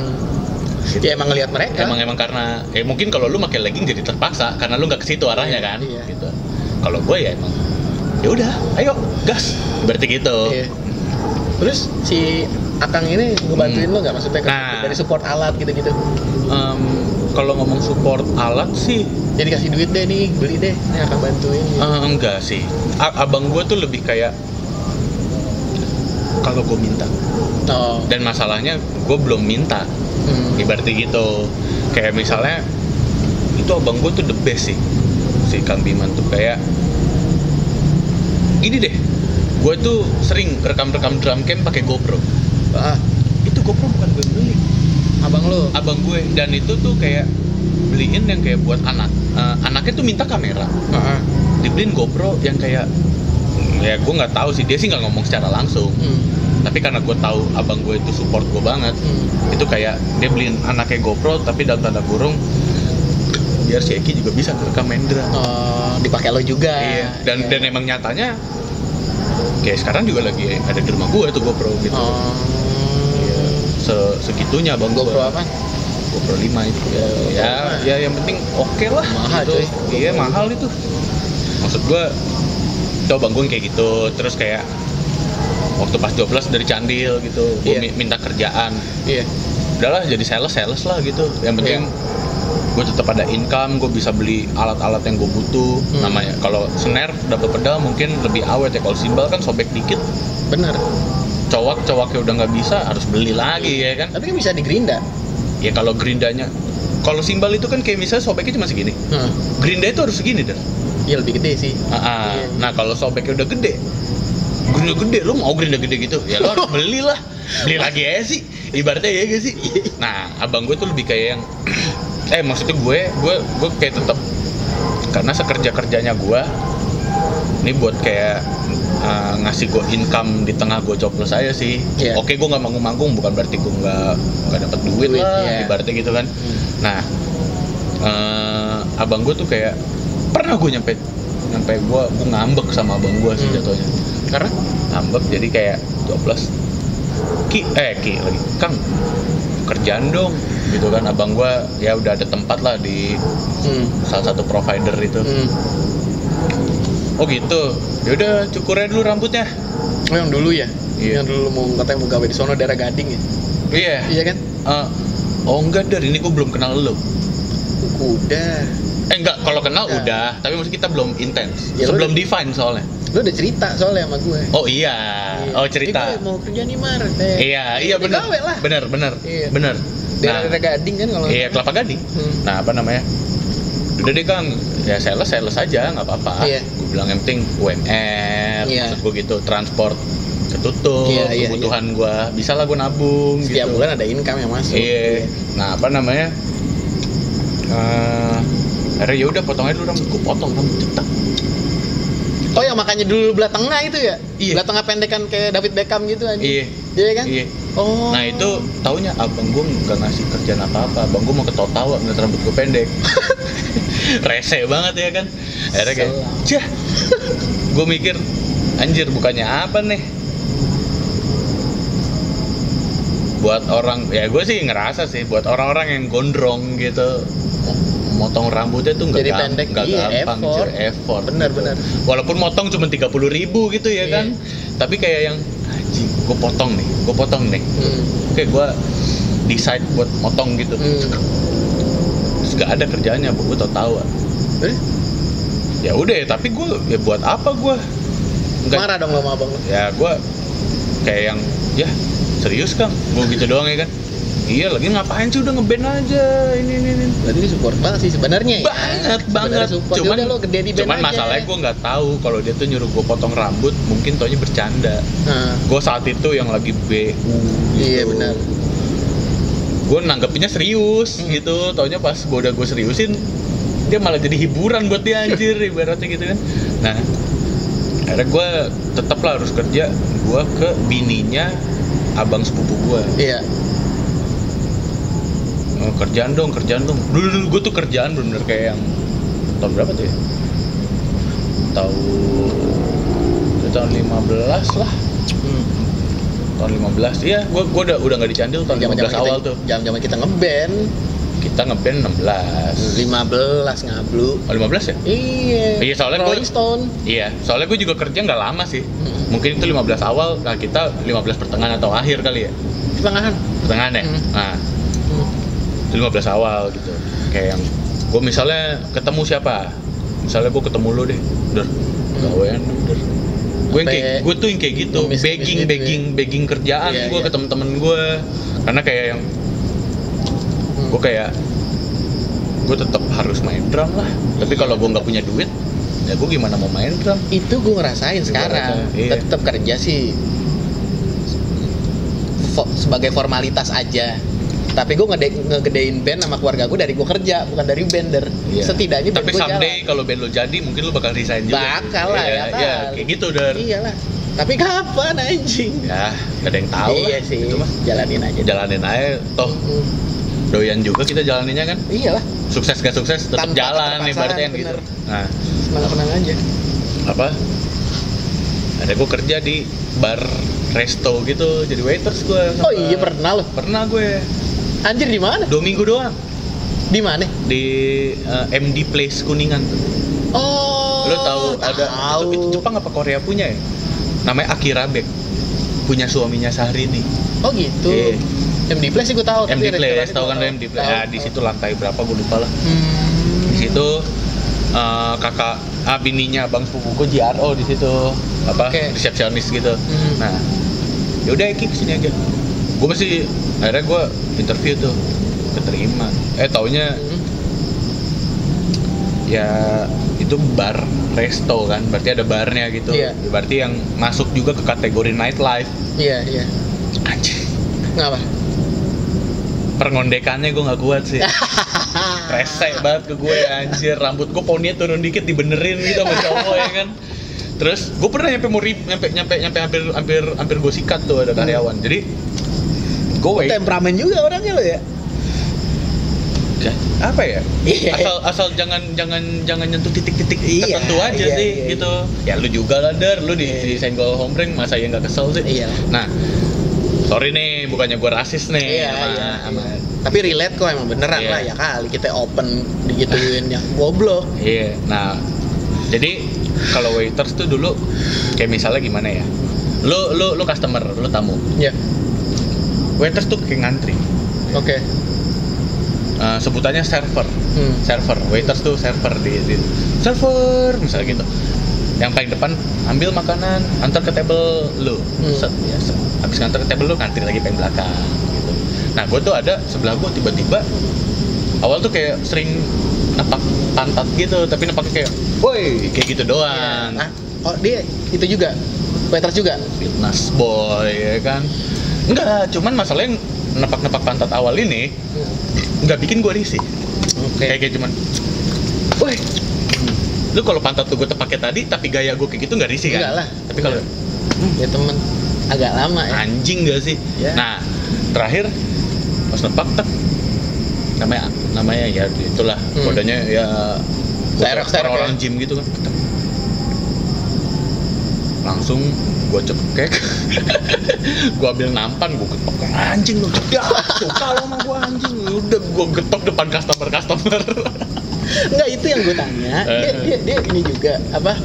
B: Gitu.
A: Ya emang ngelihat mereka.
B: Emang karena mungkin kalau lu pakai legging jadi terpaksa karena lu nggak ke situ arahnya kan.
A: Iya.
B: Gitu. Kalau gue ya emang ya ya udah ayo gas berarti gitu.
A: Iya. Terus si Akang ini ngebantuin lo nggak, maksudnya dari support alat gitu-gitu?
B: Kalau ngomong support alat sih,
A: jadi kasih duit deh nih, beli deh, ini Akang bantuin. Gitu.
B: Enggak sih, abang gue tuh lebih kayak kalau gue minta. Dan masalahnya gue belum minta, ibaratnya gitu. Kayak misalnya itu abang gue tuh the best sih, si Kang Biman tuh kayak gini deh. Gue tuh sering rekam drum camp pakai GoPro. Itu GoPro bukan gue beli, abang gue. Dan itu tuh kayak beliin yang kayak buat anaknya tuh minta kamera, dibeliin GoPro yang kayak ya gue nggak tahu sih, dia sih nggak ngomong secara langsung, tapi karena gue tahu abang gue itu support gue banget, itu kayak dia beliin anaknya GoPro tapi dalam tanda kurung biar si Eki juga bisa ngerekam main drum.
A: Dipakai lo juga.
B: Iya. Dan emang nyatanya kayak sekarang juga lagi ada di rumah gue tuh GoPro gitu. Iya. Segitunya abang
A: GoPro apa?
B: GoPro 5 itu. Ya yang penting oke lah.
A: Mahal
B: gitu.
A: Coy.
B: Iya mahal itu. Maksud gue itu abang gue kayak gitu. Terus kayak waktu pas 12 dari Candil gitu, gue minta kerjaan.
A: Iya.
B: Udahlah jadi sales lah gitu. Yang penting gue tetap ada income, gue bisa beli alat-alat yang gue butuh. Namanya kalau snare double pedal mungkin lebih awet ya, kalau cymbal kan sobek dikit.
A: Bener.
B: Cowoknya udah nggak bisa, harus beli lagi ya kan.
A: Tapi kan bisa digerinda.
B: Ya kalau gerindanya, kalau cymbal itu kan kayak misalnya sobeknya cuma segini. Gerinda itu harus segini dah.
A: Iya lebih gede sih.
B: Nah kalau sobeknya udah gede, gerinda gede, lu mau gerinda gede gitu, ya lo harus beli lah. Beli lagi aja sih, ibaratnya ya gak sih. Nah abang gue tuh lebih kayak yang maksudnya gue kayak tetap, karena sekerja-kerjanya gue ini buat kayak ngasih gue income di tengah gue coplos saya sih. Oke, gue nggak manggung-manggung bukan berarti gue nggak dapat duit lah, ibaratnya gitu kan. Nah abang gue tuh kayak pernah gue nyampe gue ngambek sama abang gue sih jatuhnya. Karena ngambek jadi kayak 12 Ki lagi Kang kerjaan dong gitu kan. Abang gua ya udah ada tempat lah di salah satu provider itu. Oh gitu, yaudah cukurin dulu rambutnya.
A: Oh yang dulu ya?
B: Iya.
A: Yang dulu katanya mau gawe di sono daerah Gading ya? Iya kan?
B: Oh enggak, dari ini gua belum kenal lo.
A: Udah.
B: Enggak, kalau kenal udah, tapi maksudnya kita belum intens.
A: Ya,
B: sebelum define soalnya.
A: Lu udah cerita soalnya sama gue.
B: Oh iya. Oh cerita.
A: Gue mau kerja nih Mar.
B: Iya benar. Benar.
A: Iya.
B: Benar.
A: Daerah Gading kan kalau.
B: Iya, Kelapa Gading. Nah, apa namanya? Udah deh Kang, ya sales aja, nggak apa-apa. Gue bilang yang penting UMR, maksud gue gitu, transport ketutup, kebutuhan gue bisa lah gue nabung.
A: Setiap
B: gitu.
A: bulan ada income yang masuk.
B: Iya. Nah, apa namanya? Akhirnya ya udah potong aja dulu rambut, gue potong rambut cetak.
A: Oh yang makanya dulu belah tengah itu ya?
B: Iya.
A: Belah tengah pendekan kayak David Beckham gitu aja.
B: Iya
A: kan?
B: Iya.
A: Oh.
B: Nah itu taunya abang gue nggak ngasih kerjaan apa-apa, abang gue mau ketawa ngeliat rambut gue pendek. Rese banget ya kan. Akhirnya kayak, gue mikir, anjir bukannya apa nih? Buat orang, ya gue sih ngerasa sih, buat orang-orang yang gondrong gitu, motong rambutnya tuh nggak gampang, effort. Bener. Walaupun motong cuma 30.000 gitu ya kan, tapi kayak yang anjing, gue potong nih. Oke, gue decide buat motong gitu. Terus gak ada kerjaannya, gue tahu. Ya udah, tapi gue ya buat apa gue?
A: Marah dong lo sama abang lo?
B: Ya gue kayak yang ya serius Kang, gue gitu doang ya kan. Iya lagi ngapain sih, udah ngeband aja ini.
A: Berarti dia support banget sih sebenarnya ya.
B: Banget.
A: Cuman lo gede di band aja.
B: Masalahnya gue nggak tahu kalau dia tuh nyuruh gue potong rambut, mungkin taunya bercanda. Gue saat itu yang lagi BU. Gitu.
A: Iya benar.
B: Gue nanggepinnya serius gitu, taunya pas gue seriusin, dia malah jadi hiburan buat dia anjir ibaratnya gitu kan. Nah, akhirnya gue tetap lah harus kerja. Gue ke bininya abang sepupu gue.
A: Iya.
B: Kerjaan dong. Dulu gue tuh kerjaan bener kayak yang tahun berapa tuh ya? Tahun 15 lah. Tahun 15. Iya, gue udah enggak di Candil tahun 15 awal tuh.
A: Zaman kita ngeband.
B: Kita ngeband 16.
A: 15 ngablu.
B: Oh, 15 ya?
A: Iya.
B: Iya, soalnya
A: Rolling Stone.
B: Iya, soalnya gue juga kerja nggak lama sih. Mungkin itu 15 awal, nah kita 15 pertengahan atau akhir kali ya? Pertengahan ya? Nah, itu 15 awal gitu. Kayak yang gue misalnya ketemu siapa? Misalnya gue ketemu lo deh, gawean, gue tuh yang kayak gitu, begging kerjaan gue ke temen-temen gue, karena kayak yang gue kayak gue tetap harus main drum lah. Tapi kalau gue nggak punya duit, ya gue gimana mau main drum?
A: Itu gue ngerasain sekarang. Tetap kerja sih sebagai formalitas aja. Tapi gue ngegedein band sama keluarga gue dari gue kerja, bukan dari bender. Setidaknya band.
B: Tapi someday kalau band lo jadi, mungkin lo bakal resign juga.
A: Bakal lah ya.
B: Iya, kayak gitu udah.
A: Iyalah. Tapi kapan anjing?
B: Ya, gak ada yang tahu lah.
A: Iya sih. Itu mah jalanin aja. Toh doyan juga kita jalaninnya kan. Iyalah.
B: Sukses gak sukses tetap jalan ibaratnya gitu. Nah,
A: senang aja.
B: Apa? Ada gue kerja di bar resto gitu, jadi waiters gue.
A: Oh iya, pernah lo?
B: Pernah gue.
A: Anjir, di mana?
B: 2 minggu doang.
A: Di mana?
B: Di MD Place Kuningan tuh.
A: Oh.
B: Lo tahu ada itu Jepang apa Korea punya ya? Namanya Akira Bek. Punya suaminya Syahrini.
A: Oh gitu. MD Place sih gue tahu.
B: MD Place, tahu kan MD Place. Ya di situ lantai berapa gue lupa lah. Di situ kakak bininya abang sepupu gue JRO di situ, resepsionis gitu. Nah, yaudah Eki kesini aja. Gue masih akhirnya gue interview tuh, keterima. Taunya ya itu bar resto kan, berarti ada barnya gitu. Berarti yang masuk juga ke kategori nightlife. Iya. Anjir.
A: Ngapa?
B: Perondekannya gue nggak kuat sih. Resek banget ke gue anjir, rambut gue poninya turun dikit dibenerin gitu sama cowok ya kan. Terus gue pernah nyampe hampir gue sikat tuh ada karyawan. Jadi gue
A: temperamen juga orangnya lo ya.
B: Apa ya? Asal jangan nyentuh titik-titik tertentu aja sih gitu. Ya lu juga lah lu di senggol hombreng masa ya nggak kesel sih.
A: Iya.
B: Nah, sorry nih, bukannya gue rasis nih. Sama.
A: Tapi relate kok, emang beneran lah ya kali kita open digituin yang goblok.
B: Iya. Nah, jadi kalau waiters tuh dulu kayak misalnya gimana ya? Lu customer, lu tamu.
A: Iya.
B: Waiters tuh kayak ngantri.
A: Oke.
B: Sebutannya server. Server. Waiters tuh server di server misalnya gitu. Yang paling depan ambil makanan, antar ke table lu. Habis ngantar ke table lu, ngantri lagi paling belakang gitu. Nah, gue tuh ada sebelah gue tiba-tiba awal tuh kayak sering napak pantat gitu, tapi napaknya kayak woi, kayak gitu doang.
A: Oh, dia itu juga waiters juga?
B: Fitness boy ya kan. Enggak, cuman masalahnya napak-napak pantat awal ini nggak bikin gue risih. Kayak cuman woi, lu kalau pantat tuh gue tepaknya tadi tapi gaya gue kayak gitu nggak risih kan?
A: Enggak lah.
B: Tapi kalau
A: ya temen agak lama ya.
B: Anjing gak sih? Nah, terakhir pas nepak namanya ya itulah kodenya ya orang gym gitu kan. Langsung gue cekek. Gue ambil nampan, gue getok anjing lu cedak. Suka lo sama gue anjing. Udah gue getok depan customer.
A: Enggak, itu yang gue tanya. Dia ini juga apa?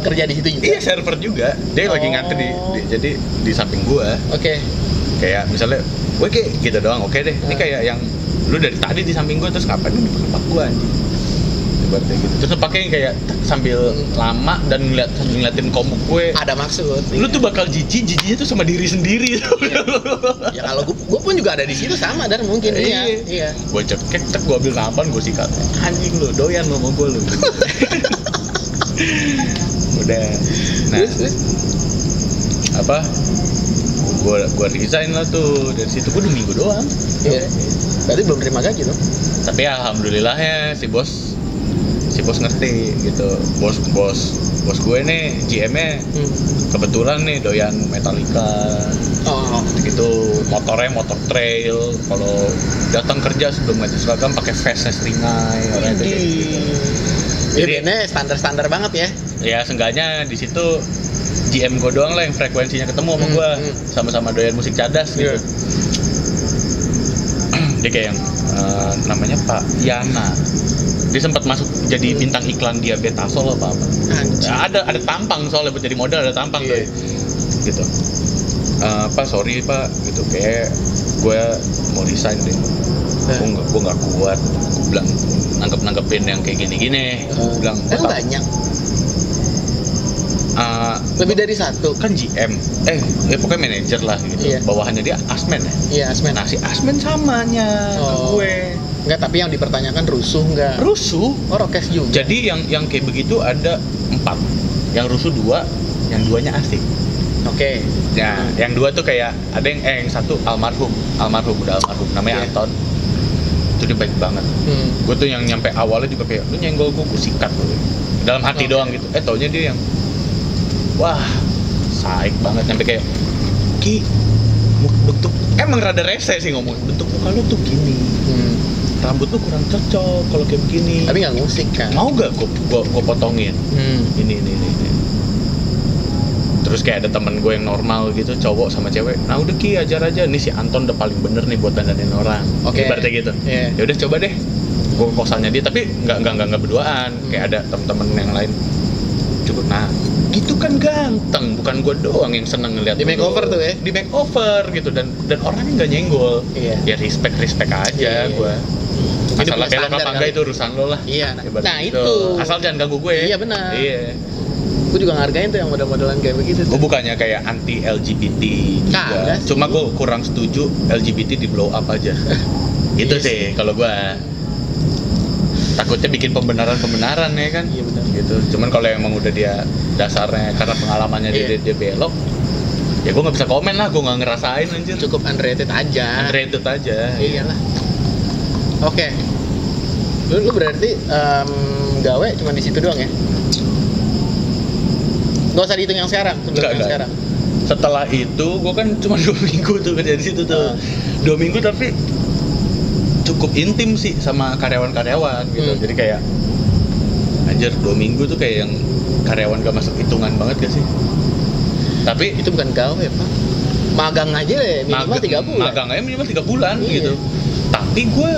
A: Kerja di situ juga.
B: Iya, server juga. Dia lagi ngantri jadi di samping gua.
A: Oke.
B: Kayak misalnya, gue kayak gitu doang. Oke deh. Ini kayak yang lu dari tadi di samping gua terus ngapain lu di tempat gua anjing. Ibaratnya gitu. Terus pakai kayak sambil lama dan ngeliatin komuk gue.
A: Ada maksud.
B: Lu tuh bakal jijiknya tuh sama diri sendiri.
A: Ya kalau gue pun juga ada di situ sama dan mungkin iya.
B: Gue cekek, gue ambil nampan, gue sikat. Anjing lu, doyan lu sama gue lu. Udah. Nah, apa? Gue resign lah tuh dari situ. Gue 2 minggu doang.
A: Iya. Berarti belum terima gaji loh.
B: Tapi alhamdulillahnya si bos ngerti gitu. Bos gue nih GM-nya kebetulan nih doyan Metallica. Gitu. Motornya motor trail. Kalau datang kerja sebelum ngaji seragam pakai vestnya seringai orang itu gitu.
A: Jadi bandnya standar banget ya.
B: Ya seenggaknya di situ GM gue doang lah yang frekuensinya ketemu sama gue, sama-sama doyan musik cadas gitu. Dia kayak yang namanya Pak Yana. Dia sempat masuk jadi bintang iklan Diabetasol apa. Ya, ada tampang soalnya buat jadi modal, ada tampang tuh. Gitu. Pak sorry Pak gitu, kayak gue mau resign deh. Gue nggak kuat. Gue bilang nanggepin yang kayak gini-gini. Gue bilang
A: banyak. Lebih dari satu
B: kan GM ya pokoknya manajer lah gitu. Bawahannya dia Asmen ya.
A: Iya Asmen.
B: Nah si Asmen samanya ke gue.
A: Enggak, tapi yang dipertanyakan rusuh nggak?
B: Rusuh.
A: Rokes juga.
B: Jadi yang kayak begitu ada 4. Yang rusuh 2, yang 2-nya asik.
A: Oke.
B: Nah, yang 2 tuh kayak ada yang satu almarhum namanya Anton. Itu dia baik banget. Gue tuh yang nyampe awalnya juga kayak lu nyenggol gue sikat lu. Dalam hati doang gitu. Taunya dia yang wah, saik banget sampai kayak Ki, bentuk emang rada rese sih ngomong. Bentuk muka lu tuh gini. Rambut lu kurang cocok kalau kayak begini.
A: Tapi nggak ngusik kan?
B: Mau gak gue potongin? Ini. Terus kayak ada temen gue yang normal gitu, cowok sama cewek. Nah udah Ki, ajar aja. Nih si Anton udah paling bener nih buat dandanin orang. Ibaratnya gitu. Ya udah coba deh. Gue kosannya dia, tapi nggak berduaan. Kayak ada temen-temen yang lain. Coba, nah gitu kan ganteng, bukan gue doang yang seneng ngeliat
A: di makeover tuh ya,
B: di makeover gitu, dan orangnya nggak nyenggol. Ya respect aja gue. Masalah belok apa enggak itu urusan lo lah.
A: Nah itu
B: asal jangan ganggu gue.
A: Iya benar. Gue juga ngargain tuh yang model-modelan kayak begitu.
B: Gue bukannya kayak anti LGBT juga, cuma gue kurang setuju LGBT di blow up aja. Gitu sih kalau gue. Takutnya bikin pembenaran ya kan.
A: Iya benar.
B: Gitu. Cuman kalau emang udah dia dasarnya karena pengalamannya dia belok, ya gue nggak bisa komen lah, gue nggak ngerasain anjir.
A: Cukup underrated aja. Iyalah. Oke. Lu berarti gawe cuma di situ doang ya? Gak usah dihitung yang sekarang. Sekarang.
B: Setelah itu gue kan cuma 2 minggu tuh kerja di situ tuh. 2 minggu tapi cukup intim sih sama karyawan-karyawan gitu. Jadi kayak anjir 2 minggu tuh kayak yang karyawan gak masuk hitungan banget gak sih? Tapi
A: itu bukan gawe Pak, magang aja ya minimal 3 bulan.
B: Magang aja minimal 3 bulan gitu. Tapi gue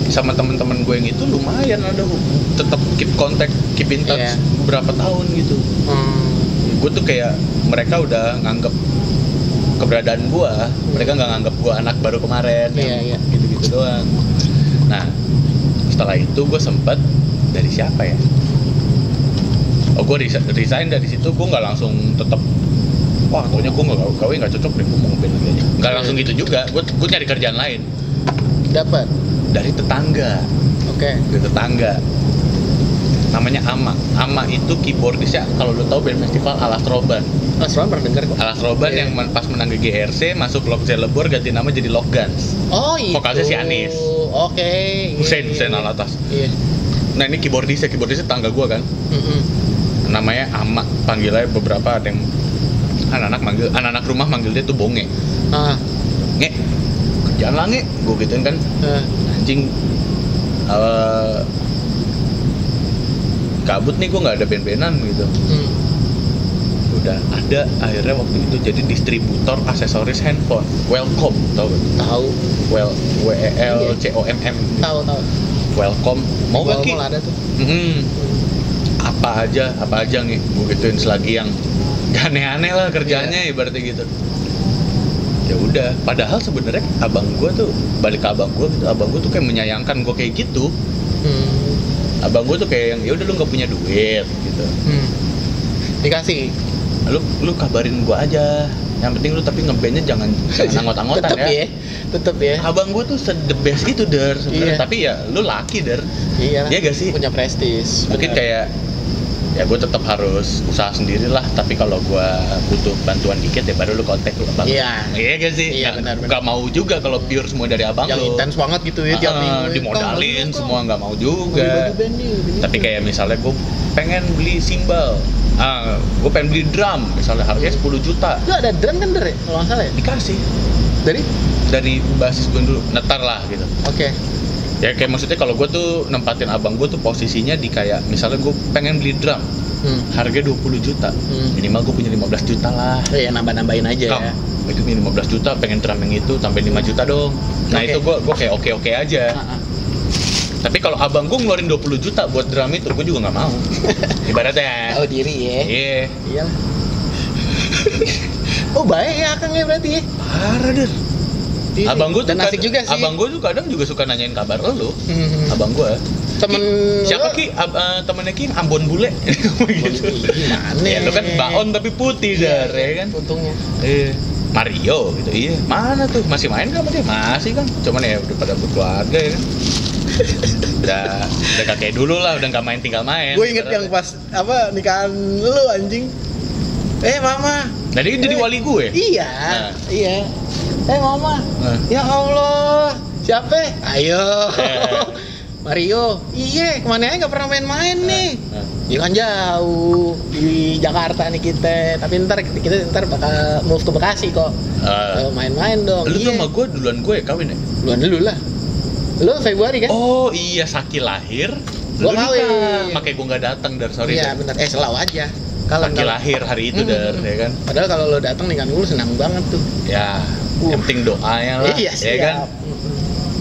B: sama temen-temen gue yang itu lumayan ada tetap keep in touch beberapa tahun gitu. Gue tuh kayak mereka udah nganggep keberadaan gue, mereka nggak nganggep gue anak baru kemarin, gitu doang. Nah setelah itu gue sempet dari siapa ya? Gue resign dari situ. Gue nggak langsung tetap. Wah, taunya gue nggak cocok deh, gue mau ngeband lagi aja. Nggak langsung gitu juga. Gue nyari kerjaan lain.
A: Dapat
B: dari tetangga. Dari tetangga. Namanya Ama itu keyboardisnya kalau lo tahu band festival Alas Roban.
A: Alas Roban pernah denger kok.
B: Alas Roban yang pas menang GRC masuk Lock Zelebor ganti nama jadi Lock Guns.
A: Oh itu.
B: Vokalnya si Anis. Hussein Alatas. Nah ini keyboardisnya tetangga gue kan. Namanya Ama, panggilannya beberapa ada yang anak-anak rumah manggil dia tuh Bonge. Nge, kerjaan lah nge, gue gituin kan. Anjing kabut nih, gue nggak ada band-bandan gitu. Udah ada akhirnya waktu itu jadi distributor aksesoris handphone. Welcome, tahu? WELCOMM.
A: Tahu.
B: Welcome. Mau gak Ki?
A: Ada tuh.
B: Apa aja nih, gue gituin selagi yang aneh-aneh lah kerjanya, ibaratnya gitu. Ya udah, padahal sebenarnya abang gue tuh balik ke abang gue tuh kayak menyayangkan gue kayak gitu. Abang gue tuh kayak yang ya udah lu nggak punya duit gitu.
A: Dikasih.
B: Lu kabarin gue aja. Yang penting lu tapi ngebandnya jangan anggot-anggotan ya.
A: Tetep ya.
B: Abang gue tuh the best itu Der sebenarnya. Tapi ya lu laki Der.
A: Iya
B: gak sih?
A: Punya prestis.
B: Mungkin kayak ya gue tetap harus usaha sendiri lah, tapi kalau gue butuh bantuan dikit ya baru lu kontak lu abang.
A: Iya
B: gak sih?
A: Iya benar.
B: Gak mau juga kalau pure semua dari abang
A: yang
B: lu.
A: Yang intens banget gitu ya tiap minggu.
B: Dimodalin semua gak mau juga. Tapi kayak misalnya gue pengen beli cymbal, gue pengen beli drum, misalnya harganya 10 juta.
A: Lu ada drum kan Der ya? Kalau nggak salah ya?
B: Dikasih. Dari basis gue dulu, netar lah gitu. Ya kayak maksudnya kalau gue tuh nempatin abang gue tuh posisinya di kayak misalnya gue pengen beli drum, harga 20 juta, minimal gue punya 15 juta lah.
A: Iya nambah-nambahin aja ya.
B: itu 15 juta, pengen drum yang itu sampai 5 juta dong. Nah
A: Oke.
B: itu gue kayak oke aja. Tapi kalau abang gue ngeluarin 20 juta buat drum itu, gue juga nggak mau. Ibaratnya.
A: Tahu diri ya.
B: Iya.
A: Iya. Oh baik ya Kang ya berarti ya.
B: Parah deh.
A: Iya,
B: Abang gue tuh
A: dan asik juga sih.
B: Abang gue tuh kadang juga suka nanyain kabar lo. Abang gue.
A: Temen
B: Siapa
A: lo-
B: Ki? Temennya Ki Ambon Bule. Gitu.
A: Gimana?
B: Ya lu kan baon tapi putih dar ya kan.
A: Untungnya.
B: Mario gitu. Iya. Mana tuh? Masih main kan sama dia? Masih kan. Cuman ya udah pada berkeluarga ya kan. udah kayak dulu lah, udah nggak main tinggal main.
A: Gue inget yang pas apa nikahan lu anjing. Mama.
B: Nah dia jadi wali gue.
A: Iya.
B: Nah.
A: Iya. Mama.
B: Nah.
A: Ya Allah. Siapa? Ayo.
B: Eh.
A: Mario. Iya, kemana aja nggak pernah main-main nih.
B: Nah.
A: Ya kan jauh di Jakarta nih kita. Tapi kita bakal move ke Bekasi kok. Main-main dong.
B: Lu tuh
A: Iya.
B: sama gue duluan gue ya kawin ya?
A: Duluan dulu lah. Lu Februari kan?
B: Oh iya, Saki lahir.
A: Gua
B: Lu nikah.
A: kawin.
B: Makanya gue nggak datang dar, sorry.
A: Iya
B: Dar.
A: benar. Selalu aja. Kalau
B: Saki lahir hari itu dar, ya kan?
A: Padahal kalau lo datang nikahan gue senang banget tuh.
B: Ya, yang penting doanya lah,
A: Iya,
B: ya
A: siap.
B: kan?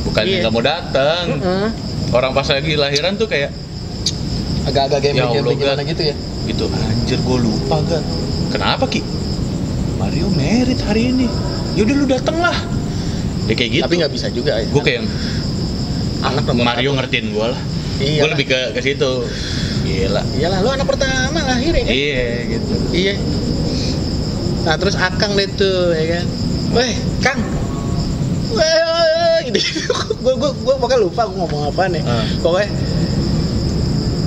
B: Bukan
A: Iya.
B: nggak mau datang. Orang pas lagi lahiran tuh kayak
A: Agak-agak
B: Ya Allah,
A: gimana
B: Gat.
A: gitu ya.
B: gitu, anjir gue lupa kan. Kenapa Ki? Mario merit hari ini. Yaudah lu dateng lah. Ya kayak gitu.
A: Tapi nggak bisa juga ya.
B: Gue kayak
A: anak nomor
B: Mario
A: satu.
B: ngertiin gue lah.
A: Iya.
B: Gue lebih ke situ. Gila.
A: Iyalah, lu anak pertama lahir ya kan?
B: Iya gitu.
A: Iya. Nah, terus Akang deh tuh ya kan. Weh, Kang. Weh, gitu. Gue pokoknya lupa gue ngomong apa nih. Pokoknya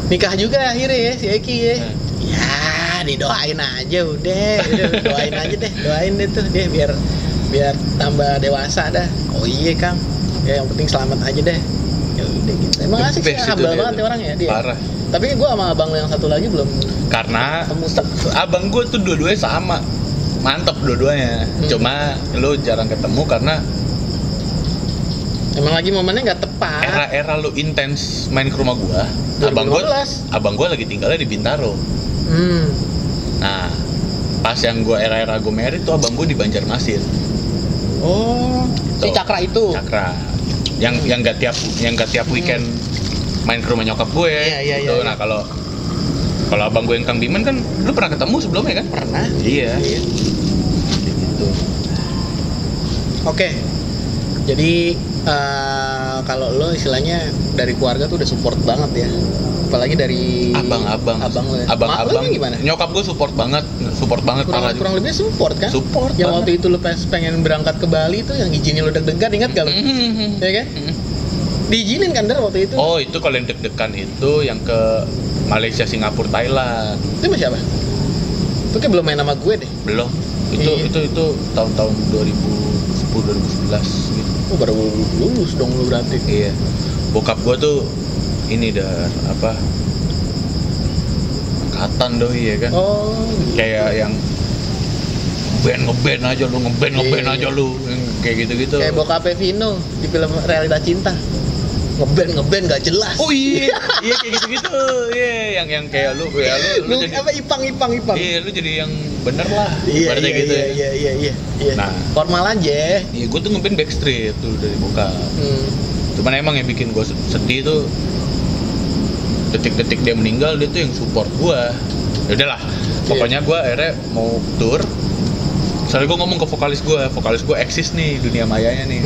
A: nikah juga akhirnya ya si Eki ya. Ya, didoain aja udah doain aja deh, doain deh tuh dia biar tambah dewasa dah. Oh iya Kang. Ya yang penting selamat aja deh. Ya udah gitu. Emang
B: The
A: asik sih,
B: best itu
A: humble
B: dia
A: banget
B: tuh.
A: ya orangnya dia.
B: Parah.
A: Tapi gue sama abang yang satu lagi belum
B: Karena
A: ketemu.
B: abang gue tuh dua-duanya sama. Mantep dua-duanya. Cuma lu jarang ketemu karena
A: Emang lagi momennya nggak tepat.
B: era-era lu intens main ke rumah gua. Abang
A: 2015.
B: gua lagi tinggalnya di Bintaro. Nah, pas yang gua era-era gua merit tuh abang gua di Banjarmasin.
A: Oh, si
B: Tuh.
A: Cakra itu.
B: Cakra. Yang nggak tiap weekend main ke rumah nyokap gue.
A: Iya,
B: Gitu.
A: iya.
B: Nah, kalau abang gue yang Kang Diman kan lu pernah ketemu sebelumnya kan?
A: Pernah.
B: Iya.
A: Iya.
B: Gitu.
A: Oke. Jadi kalau lo istilahnya dari keluarga tuh udah support banget ya. Apalagi dari
B: Abang-abang.
A: Abang lo ya.
B: Abang-abang.
A: Mak lo gimana?
B: Nyokap gue support banget parah.
A: Kurang lebih support kan?
B: Support
A: Yang
B: banget.
A: waktu itu lo pengen berangkat ke Bali tuh yang izinnya lo deg-degan, ingat gak lo? Ya kan? Diizinin kan Dar waktu itu?
B: Oh, itu kalau yang deg-degan itu yang ke Malaysia, Singapura, Thailand.
A: Itu sama siapa? Itu kayak belum main sama gue deh.
B: Belum.
A: Iya.
B: Itu tahun-tahun 2010 2011 gitu.
A: Oh baru lulus dong lo berarti.
B: Iya. Bokap gua tuh ini angkatan doi ya kan.
A: Oh,
B: Kayak yang ngeband aja lu, ngeband
A: Iya.
B: aja lu. Yang kayak gitu-gitu.
A: kayak bokapnya Vino di film Realita Cinta. Ngeband gak jelas.
B: Oh iya, iya kayak gitu-gitu. Iya, yang kayak lu
A: Lu
B: jadi
A: apa Ipang.
B: Iya, lu jadi yang bener lah.
A: Iya,
B: Ibaratnya gitu ya.
A: iya.
B: Nah.
A: Formal aja.
B: Iya, gua tuh ngeband Backstreet tuh dari bokap. Cuman emang yang bikin gue sedih tuh detik-detik dia meninggal, dia tuh yang support gue. Ya udahlah, pokoknya gue akhirnya mau tour. Soalnya gue ngomong ke vokalis gue eksis nih dunia mayanya nih.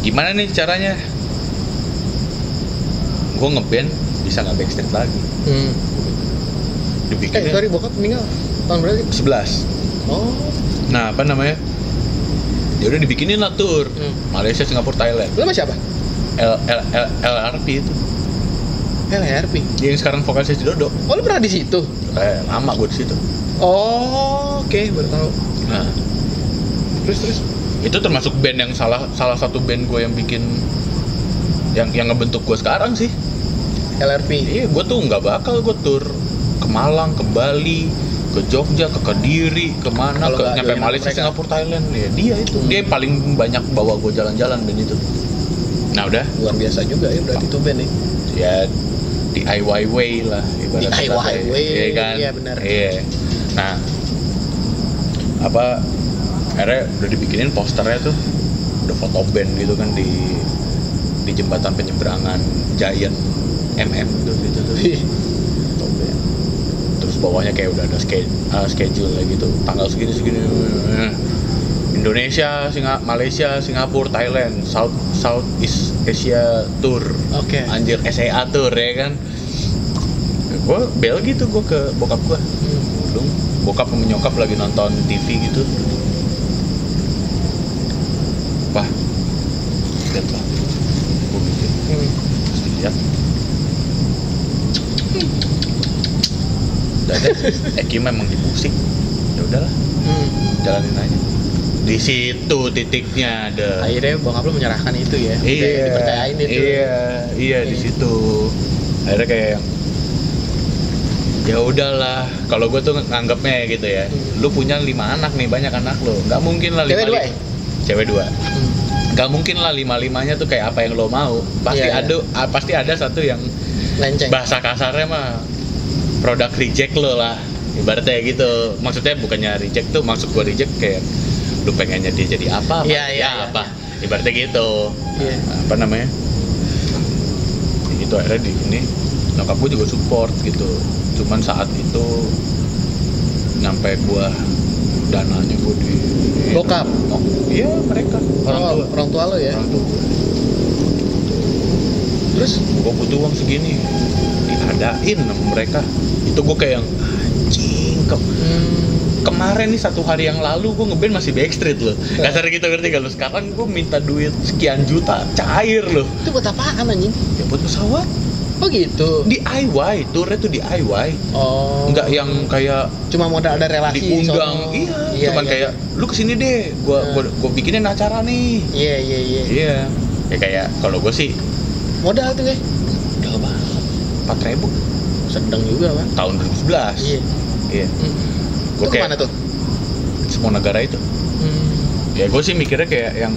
B: Gimana nih caranya? Gue ngeband bisa nggak backstage lagi? Dibikinnya
A: Sorry bokap meninggal tahun berapa?
B: 11.
A: Oh.
B: Nah apa namanya? Ya udah dibikinin lah tour Malaysia, Singapura, Thailand.
A: Lu sama siapa?
B: LRP itu.
A: LRP.
B: Yang sekarang vokalisnya si Dodo.
A: Oh lu pernah di situ?
B: Lama gue di situ.
A: Oh, oke, baru tahu.
B: Nah,
A: Terus.
B: itu termasuk band yang salah satu band gue yang bikin yang ngebentuk gue sekarang sih.
A: LRP.
B: Iya, gue tuh nggak bakal gue tur ke Malang, ke Bali, ke Jogja, ke Kediri, kemana,
A: Kalau nggak
B: nyampe
A: join
B: Malaysia,
A: mereka.
B: Singapura, Thailand. Ya, dia itu, dia yang paling banyak bawa gue jalan-jalan band itu. Nah udah,
A: Luar biasa juga ya berarti itu band nih.
B: ya DIY way lah ibarat
A: DIY
B: kata.
A: way,
B: Iya kan?
A: iya benar.
B: Iya. Nah, apa akhirnya udah dibikinin posternya tuh, udah foto band gitu kan di jembatan penyeberangan Giant MM tuh gitu tuh. Foto band. Terus bawahnya kayak udah ada schedule gitu, tanggal segini Indonesia, Malaysia, Singapura, Thailand, Southeast Asia Tour.
A: Oke.
B: Anjir, SEA Tour ya kan. Gue bel gitu, gue ke bokap gue. Bokap sama nyokap lagi nonton TV gitu. Wah, lihat lah. Gue mikir, terus dilihat. Udah deh, Eki memang di musik. Ya udahlah, jalanin aja. Di situ titiknya ada.
A: Akhirnya bokap lu menyerahkan itu ya.
B: Iya,
A: dipercayain itu.
B: Iya di situ. Akhirnya kayak yang ya udahlah, kalau gue tuh nganggapnya gitu ya. Lu punya 5 anak nih, banyak anak lu. Enggak mungkin lah 5. Cewek 2. Enggak mungkin lah 5-5-nya tuh kayak apa yang lo mau. Pasti ada satu yang
A: lenceng.
B: Bahasa kasarnya mah produk reject lo lah. Ibaratnya gitu. Maksudnya bukannya reject tuh, maksud gue reject kayak lu pengennya dia jadi apa?
A: Iya.
B: Ibaratnya gitu.
A: Iya.
B: Apa namanya? Itu akhirnya di ini nyokap gue juga support gitu. Cuman saat itu nyampe gua dananya gua di
A: bokap.
B: Iya, mereka
A: orang tua lo ya.
B: Orang tua. Terus gua butuh uang segini, diadain sama mereka. Itu gua kayak yang anjing kemarin nih 1 hari yang lalu gue ngeband masih Backstreet loh. Kasar gitu, ngerti gak lo? Sekarang gue minta duit sekian juta, cair loh.
A: Itu buat apaan anjing?
B: Ya buat pesawat.
A: Oh gitu.
B: DIY, tournya tuh DIY.
A: Oh.
B: Enggak yang kayak
A: cuma modal ada relasi
B: diundang. Iya. Cuman kayak lu kesini deh, gua bikinin acara nih. Iya. Ya kayak kalau gue sih
A: modal tuh ya.
B: Modal banget. 4.000.
A: Sedang juga kan.
B: Tahun 2011. Iya.
A: Gue kemana tuh?
B: Semua negara itu. Ya gue sih mikirnya kayak yang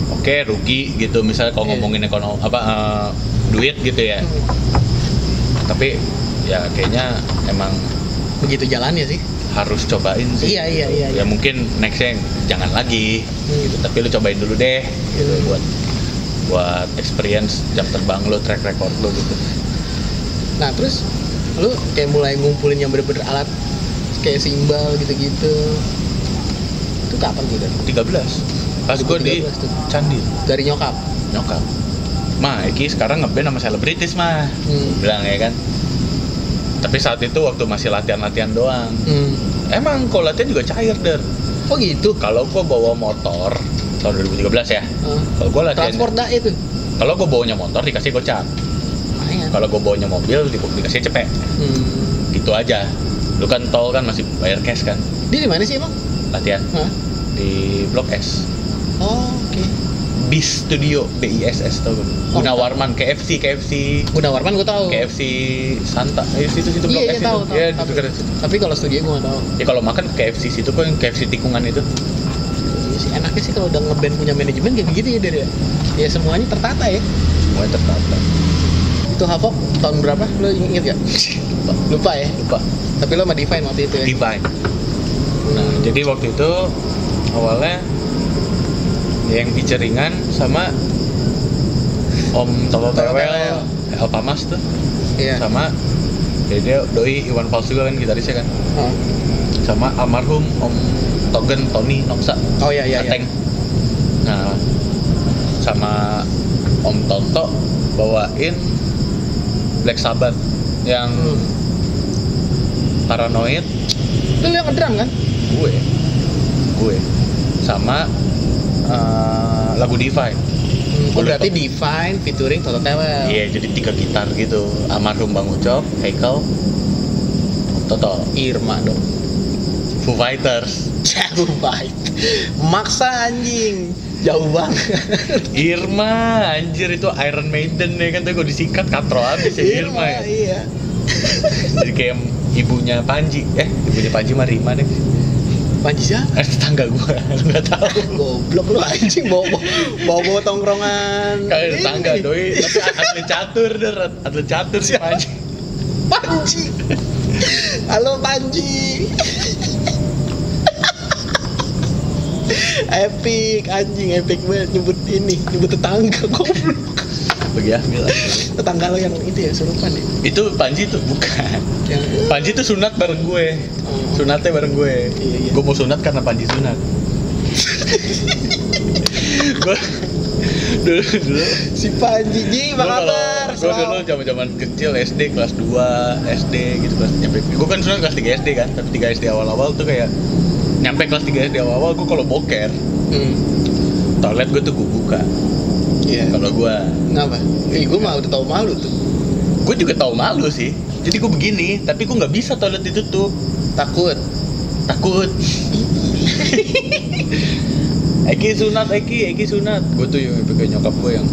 B: oke, rugi gitu misalnya kalau ngomongin ekonomi duit gitu ya. Tapi ya kayaknya emang
A: begitu jalannya sih.
B: Harus cobain sih.
A: Iya.
B: Ya mungkin nextnya jangan lagi gitu, tapi lu cobain dulu deh gitu buat experience jam terbang lo, track record lo gitu. Nah,
A: terus lu kayak mulai ngumpulin yang bener-bener alat kayak simbal gitu-gitu. Itu kapan tuh?
B: 13. Pas gue di Candi.
A: Dari nyokap.
B: Eki sekarang ngeband sama selebritis mah. Bilang ya kan. Tapi saat itu waktu masih latihan doang. Emang kalau latihan juga cair der.
A: Oh gitu.
B: Kalau gue bawa motor tahun 2013 ya. Kalau gue latihan
A: transport itu.
B: Kalau gue bawanya motor dikasih gocap. Kalau gue bawanya mobil dikasih cepet. Gitu aja. Lu kan tol kan masih bayar cash kan.
A: Dia di mana sih emang?
B: Latihan. Di Blok S.
A: Oh, oke.
B: BIS Studio, BISS tau gue. Gunawarman, KFC.
A: Gunawarman gue tahu.
B: KFC Santa. Situ Blok S itu.
A: Tahu.
B: Iya,
A: tapi kalau studio gue nggak tahu.
B: Ya kalau makan KFC situ kok yang KFC tikungan itu.
A: Enaknya sih kalau udah ngeband punya manajemen kayak begitu ya der ya. Ya semuanya tertata ya.
B: Semuanya tertata.
A: Itu Havok tahun berapa? Lo inget gak? Lupa ya?
B: Lupa.
A: Tapi lo sama Divine waktu itu ya?
B: Divine. Nah, jadi waktu itu awalnya yang featuringan sama Om Toto Tewel, Alpamas tuh.
A: Iya.
B: Sama dia doi Iwan Fals juga kan gitarisnya kan. Sama almarhum Om Togen Tony Noksa.
A: Oh iya.
B: Nah, sama Om Tonto bawain Black Sabbath yang Paranoid.
A: Itu yang ngedrum kan?
B: Gue sama lagu Divine.
A: Berarti Divine featuring Toto Tewel.
B: Iya, jadi 3 gitar gitu. Almarhum Bang Ucok, Heikel, Toto,
A: Irma dong.
B: Foo Fighters.
A: Foo Fighters. Maksa anjing. Jauh banget.
B: Irma, anjir itu Iron Maiden ya kan tuh gue disikat katro abis ya Irma ya.
A: Iya.
B: Jadi kayak ibunya Panji. Ibunya Panji mah Rima deh.
A: Panji siapa?
B: Tetangga gue, nggak tahu.
A: Goblok lu anjing bawa tongkrongan.
B: Kayak tetangga doi, tapi atlet catur si Panji.
A: Halo Panji. Epic anjing, epic banget nyebut tetangga goblok.
B: Bagi Ambil.
A: Tetangga lo yang itu ya surupan ya.
B: Itu Panji tuh bukan. Panji tuh sunat bareng gue. Sunatnya bareng gue.
A: Iya.
B: Gue mau sunat karena Panji sunat. Gue dulu
A: Si Panji, apa kabar?
B: Gue dulu zaman kecil SD kelas 2 SD gitu kelas nyampe. Gue kan sunat kelas 3 SD kan, tapi 3 SD awal-awal tuh kayak nyampe kelas 3 SD awal-awal gue kalau boker. Toilet gue tuh gue buka.
A: Iya.
B: Kalau gue.
A: Kenapa? Gue mah udah tahu malu tuh.
B: Gue juga tahu malu sih. Jadi gue begini, tapi gue nggak bisa toilet ditutup.
A: Takut.
B: Eki sunat. Gue tuh yang kayak nyokap gue yang.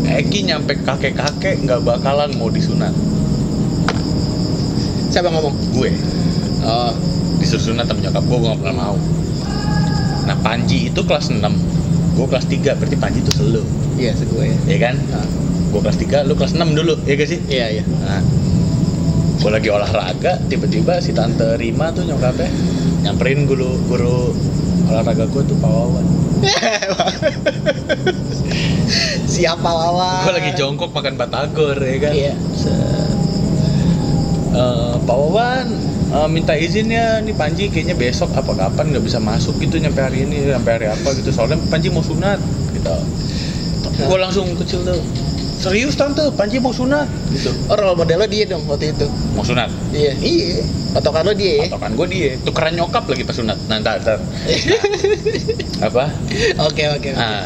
B: Eki nyampe kakek nggak bakalan mau disunat.
A: Siapa ngomong?
B: Gue.
A: Oh.
B: Disuruh sunat sama nyokap gue nggak pernah mau. Nah Panji itu kelas 6, gue kelas 3, berarti Panji itu selu.
A: Iya, segue ya.
B: Iya kan? Gue kelas 3, lu kelas 6 dulu, iya gak sih?
A: Iya.
B: Nah, gue lagi olahraga, tiba-tiba si Tante Rima tuh nyokapnya nyamperin guru olahraga gue tuh Pak Wawan.
A: Siapa Wawan?
B: Gue lagi jongkok makan batagor, ya kan?
A: Iya.
B: Pak Wawan, minta izin ya, nih Panji kayaknya besok apa kapan nggak bisa masuk gitu nyampe hari ini, sampai hari apa gitu, soalnya Panji mau sunat gitu. Gue langsung kecil tuh, serius Tante, Panji mau sunat gitu.
A: Oh, role modelnya dia dong waktu itu.
B: Mau sunat?
A: Iya. Patokan lo dia ya?
B: Patokan gue dia, tukeran nyokap lagi pas sunat. Nah, ntar. Apa?
A: Oke.
B: Nah,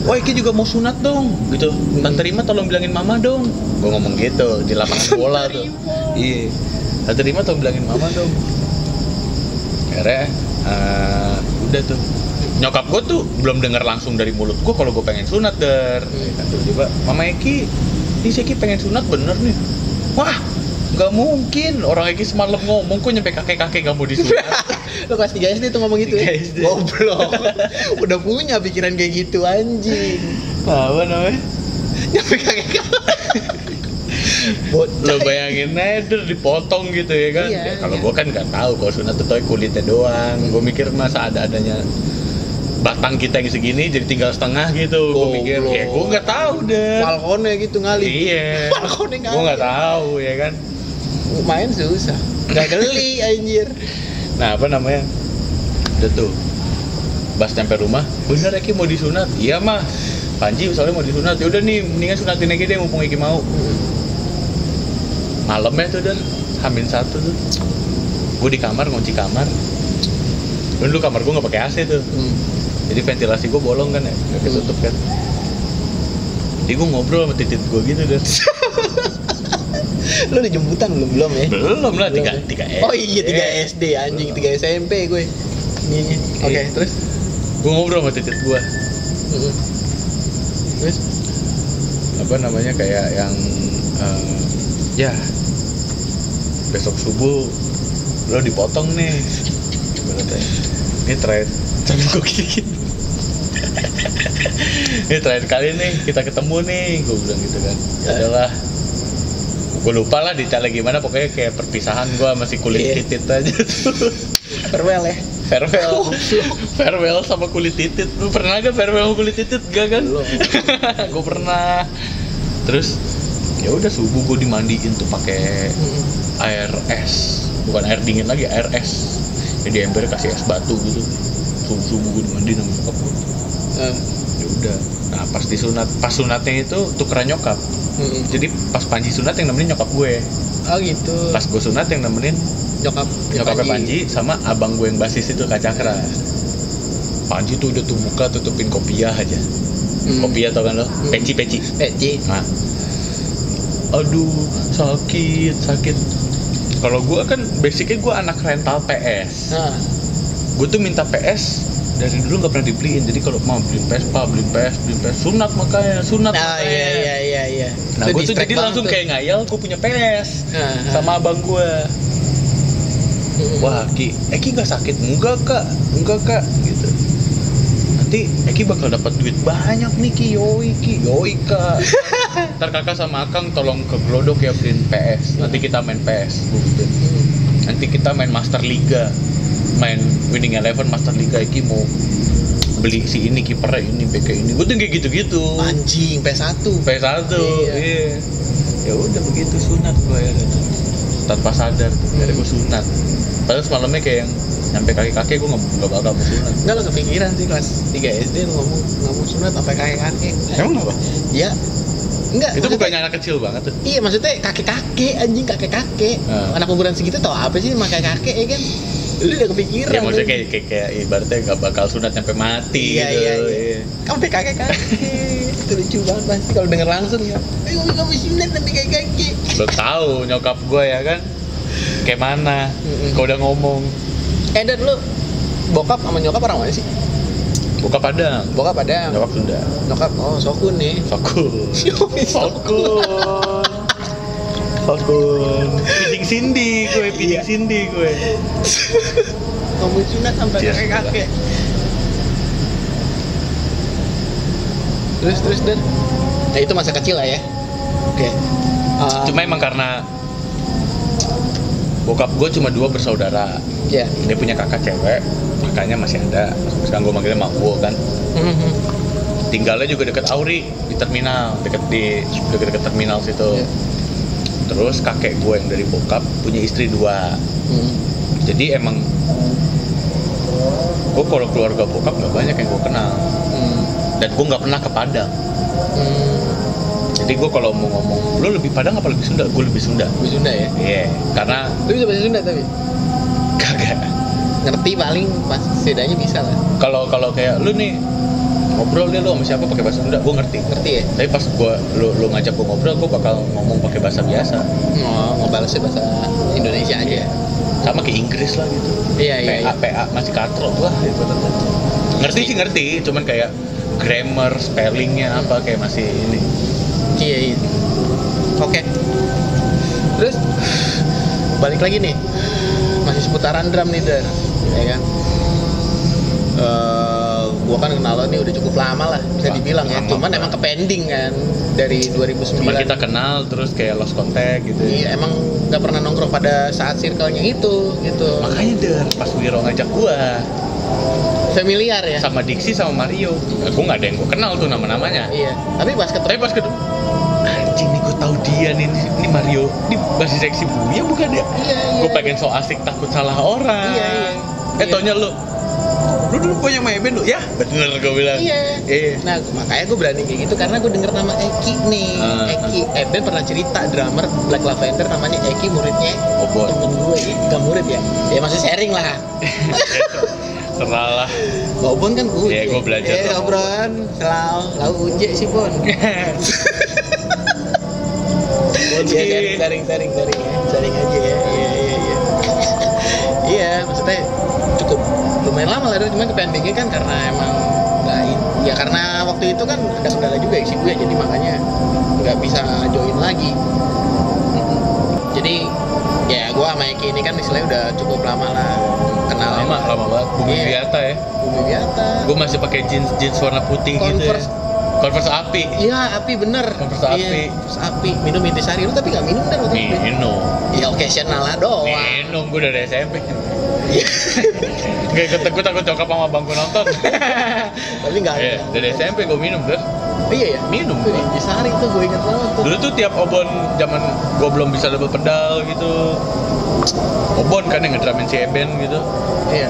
B: wah Iki juga mau sunat dong, gitu. Tante Rima tolong bilangin Mama dong. Gue ngomong gitu di lapangan bola tuh. Iya. Tante Rima tolong bilangin Mama dong. Akhirnya, udah tuh. Nyokap gue tuh belum dengar langsung dari mulut gue kalau gue pengen sunat tiba-tiba Mama Eki, ini si Eki pengen sunat bener nih. Wah, nggak mungkin, orang Eki semalam ngomong kok nyampe kakek gak mau disunat.
A: Lo kelas 3 SD tuh ngomong gitu ya? Goblok. Udah punya pikiran kayak gitu anjing.
B: Apa namanya?
A: Nyampe kakek.
B: Lo bayangin aja dipotong gitu ya kan?
A: Iya,
B: kalau
A: iya.
B: gue kan nggak tahu kalau sunat tuh kulitnya doang. Gue mikir masa ada-adanya batang kita yang segini jadi tinggal setengah gitu. Gue mikir ya gue nggak tahu deh.
A: Falconnya gitu ngali.
B: Iya.
A: Falconnya ngali.
B: Gue nggak tahu ya kan.
A: Main susah. Gak geli anjir.
B: Nah apa namanya? Udah tuh. Pas nyampe rumah, bener Eki mau disunat? Iya mah. Panji soalnya mau disunat. Ya udah nih, mendingan sunatin Eki deh mumpung Eki mau. Malamnya tuh dan H-1 tuh. Gue di kamar ngunci kamar. Dulu kamar gue nggak pakai AC tuh. Jadi ventilasi gue bolong kan ya, nggak ketutup kan. Jadi gue ngobrol sama titit gue gitu dan.
A: Lo udah jemputan belum ya?
B: Belum lah, 3 SD.
A: Oh iya 3 SD anjing, 3 SMP gue. Oke, terus
B: gue ngobrol sama titit gue.
A: Terus
B: apa namanya kayak yang ya besok subuh lo dipotong nih. Ini terakhir gue gini. Ini terakhir kali nih kita ketemu nih, gue bilang gitu kan. Adalah gue lupa lah detailnya gimana, pokoknya kayak perpisahan gue masih kulit titit aja tuh.
A: farewell ya.
B: Farewell sama kulit titit. Lu pernah gak farewell sama kulit titit? Gak kan? Gue pernah. Terus ya udah subuh gue dimandiin tuh pakai air es, bukan air dingin lagi, air es. Jadi ember kasih es batu gitu. Subuh gue dimandiin sama nyokap gue. Ya udah. Nah pas sunatnya itu tukeran nyokap. Jadi pas Panji sunat yang nemenin nyokap gue.
A: Oh gitu.
B: Pas gue sunat yang nemenin nyokapnya Panji sama abang gue yang basis itu Kak Cakra. Panji tuh udah tuh muka tutupin kopiah aja. Kopiah tau kan lo? Peci. Nah. Aduh sakit. Kalau gue kan basicnya gue anak rental PS. Gue tuh minta PS dari dulu nggak pernah dibeliin. Jadi kalau mau beli PS sunat makanya.
A: Iya.
B: Nah gue tuh jadi langsung kayak ngayal gue punya PS sama abang gue. Wah Eki nggak sakit? Enggak kak gitu. Nanti Eki bakal dapat duit banyak nih yoi kak. Ntar kakak sama Akang tolong ke Glodok ya beliin PS. Nanti kita main PS gitu. Nanti kita main Master Liga. main Winning Eleven Master Liga iki mau beli si ini kipernya ini bek ini. Gue tuh kayak gitu-gitu.
A: Anjing PS1.
B: Iya. Ya udah begitu sunat gue ya. Tanpa sadar tuh, dari gue sunat. Padahal semalamnya kayak yang sampai kaki-kaki gue nggak bakal mau sunat.
A: Enggak, lo kepikiran sih kelas 3 SD lo ngomong sunat sampai kaki-kaki.
B: Emang apa?
A: Ya. Enggak.
B: Itu bukannya anak kecil banget tuh?
A: Iya, maksudnya kakek-kakek anjing, kakek-kakek. Anak umuran segitu tau apa sih pakai kakek ya kan? Lu udah kepikiran.
B: Ya maksudnya kayak ibaratnya gak bakal sunat sampai mati
A: iya,
B: gitu.
A: Iya. Kamu sampai kakek-kakek. Itu lucu banget pasti kalau denger langsung ya. Ayo kamu sunat sampai kakek-kakek.
B: Lo tahu nyokap gue ya kan? Kayak mana? Kau udah ngomong.
A: Dan lu bokap sama nyokap orang mana sih?
B: Bokap Padang.
A: Nyokap
B: Sunda.
A: Nyokap, Sokun nih.
B: Sokun. Piding Cindy gue.
A: Kamu sunat sampai kakek-kakek. Terus Dan. Nah itu masa kecil lah ya. Oke.
B: Cuma emang karena bokap gue cuma 2 bersaudara.
A: Iya.
B: Dia punya kakak cewek, kakaknya masih ada. Sekarang gue manggilnya mak gue kan. Tinggalnya juga deket Auri di terminal, deket terminal situ. Terus kakek gue yang dari bokap punya istri 2. Jadi emang gue kalau keluarga bokap nggak banyak yang gue kenal. Dan gue nggak pernah ke Padang. Jadi gue kalau mau ngomong, lo lebih Padang apa lebih Sunda? Gue lebih Sunda.
A: Lebih Sunda ya?
B: Iya, karena
A: lu bisa bahasa Sunda tapi?
B: kagak.
A: Ngerti paling pas setidaknya bisa lah.
B: Kalau kayak lu nih ngobrol dia lu sama siapa pakai bahasa Sunda, gue ngerti
A: ya.
B: Tapi pas lu ngajak gue ngobrol, gue bakal ngomong pakai bahasa biasa.
A: Ngebalesnya bahasa Indonesia aja.
B: Sama kayak Inggris lah gitu.
A: Iya.
B: PA masih katro lah gitu. Ngerti, cuman kayak grammar, spellingnya apa kayak masih ini.
A: Iya. Oke. Terus balik lagi nih, masih seputaran drum nih Dan, ya kan? Gua kan kenal lo nih udah cukup lama lah bisa dibilang ya. Cuman emang kepending kan dari 2009.
B: Cuman kita kenal terus kayak lost contact gitu.
A: Iya, emang nggak pernah nongkrong pada saat circle-nya itu gitu.
B: Makanya Der, pas Wiro ngajak gua
A: familiar ya
B: sama Diksi sama Mario. Gua nggak ada yang gua kenal tuh nama-namanya.
A: Iya, tapi pas ketemu
B: anjing nih gue tahu dia nih, ini Mario, ini masih seksi Buya bukan ya?
A: Iya.
B: Gue pengen so asik takut salah orang.
A: Iya.
B: Taunya lu dulu punya Mayben lu, ya bener gue bilang.
A: Iya. Nah makanya gue berani kayak gitu karena gue denger nama Eki nih. Eki, Ben pernah cerita drummer Black Lavender namanya Eki, muridnya temen gue, gak murid ya? Ya masih sharing lah.
B: Seralah.
A: Obon kan gue.
B: Iya, gue belajar.
A: Obron, selalu uje sih Bon. Iya, sharing aja ya. Iya, maksudnya cukup lumayan lama lah, cuma kependingnya kan karena emang ya karena waktu itu kan ada kendala juga ya si gue, jadi makanya nggak bisa join lagi. Jadi ya gue sama Eki ini kan istilahnya udah cukup lama lah kenal.
B: Lama banget. Bumi Biata ya.
A: Bumi Biata.
B: Gue masih pakai jeans warna putih
A: Converse,
B: gitu ya. Converse api.
A: Iya, api bener.
B: Converse api.
A: Converse api. Minum intisari lu tapi nggak minum kan waktu itu?
B: Minum.
A: Ya occasional lah doang.
B: Minum, gue dari SMP. Gak ikut takut cokap sama bangku nonton.
A: Tapi nggak ada.
B: Dari SMP gue minum kan.
A: Iya ya.
B: Minum.
A: Intisari tuh gue ingat banget tuh.
B: Dulu tuh tiap obon zaman gue belum bisa double pedal gitu. Obon kan yang ngedramin si Eben gitu.
A: Iya.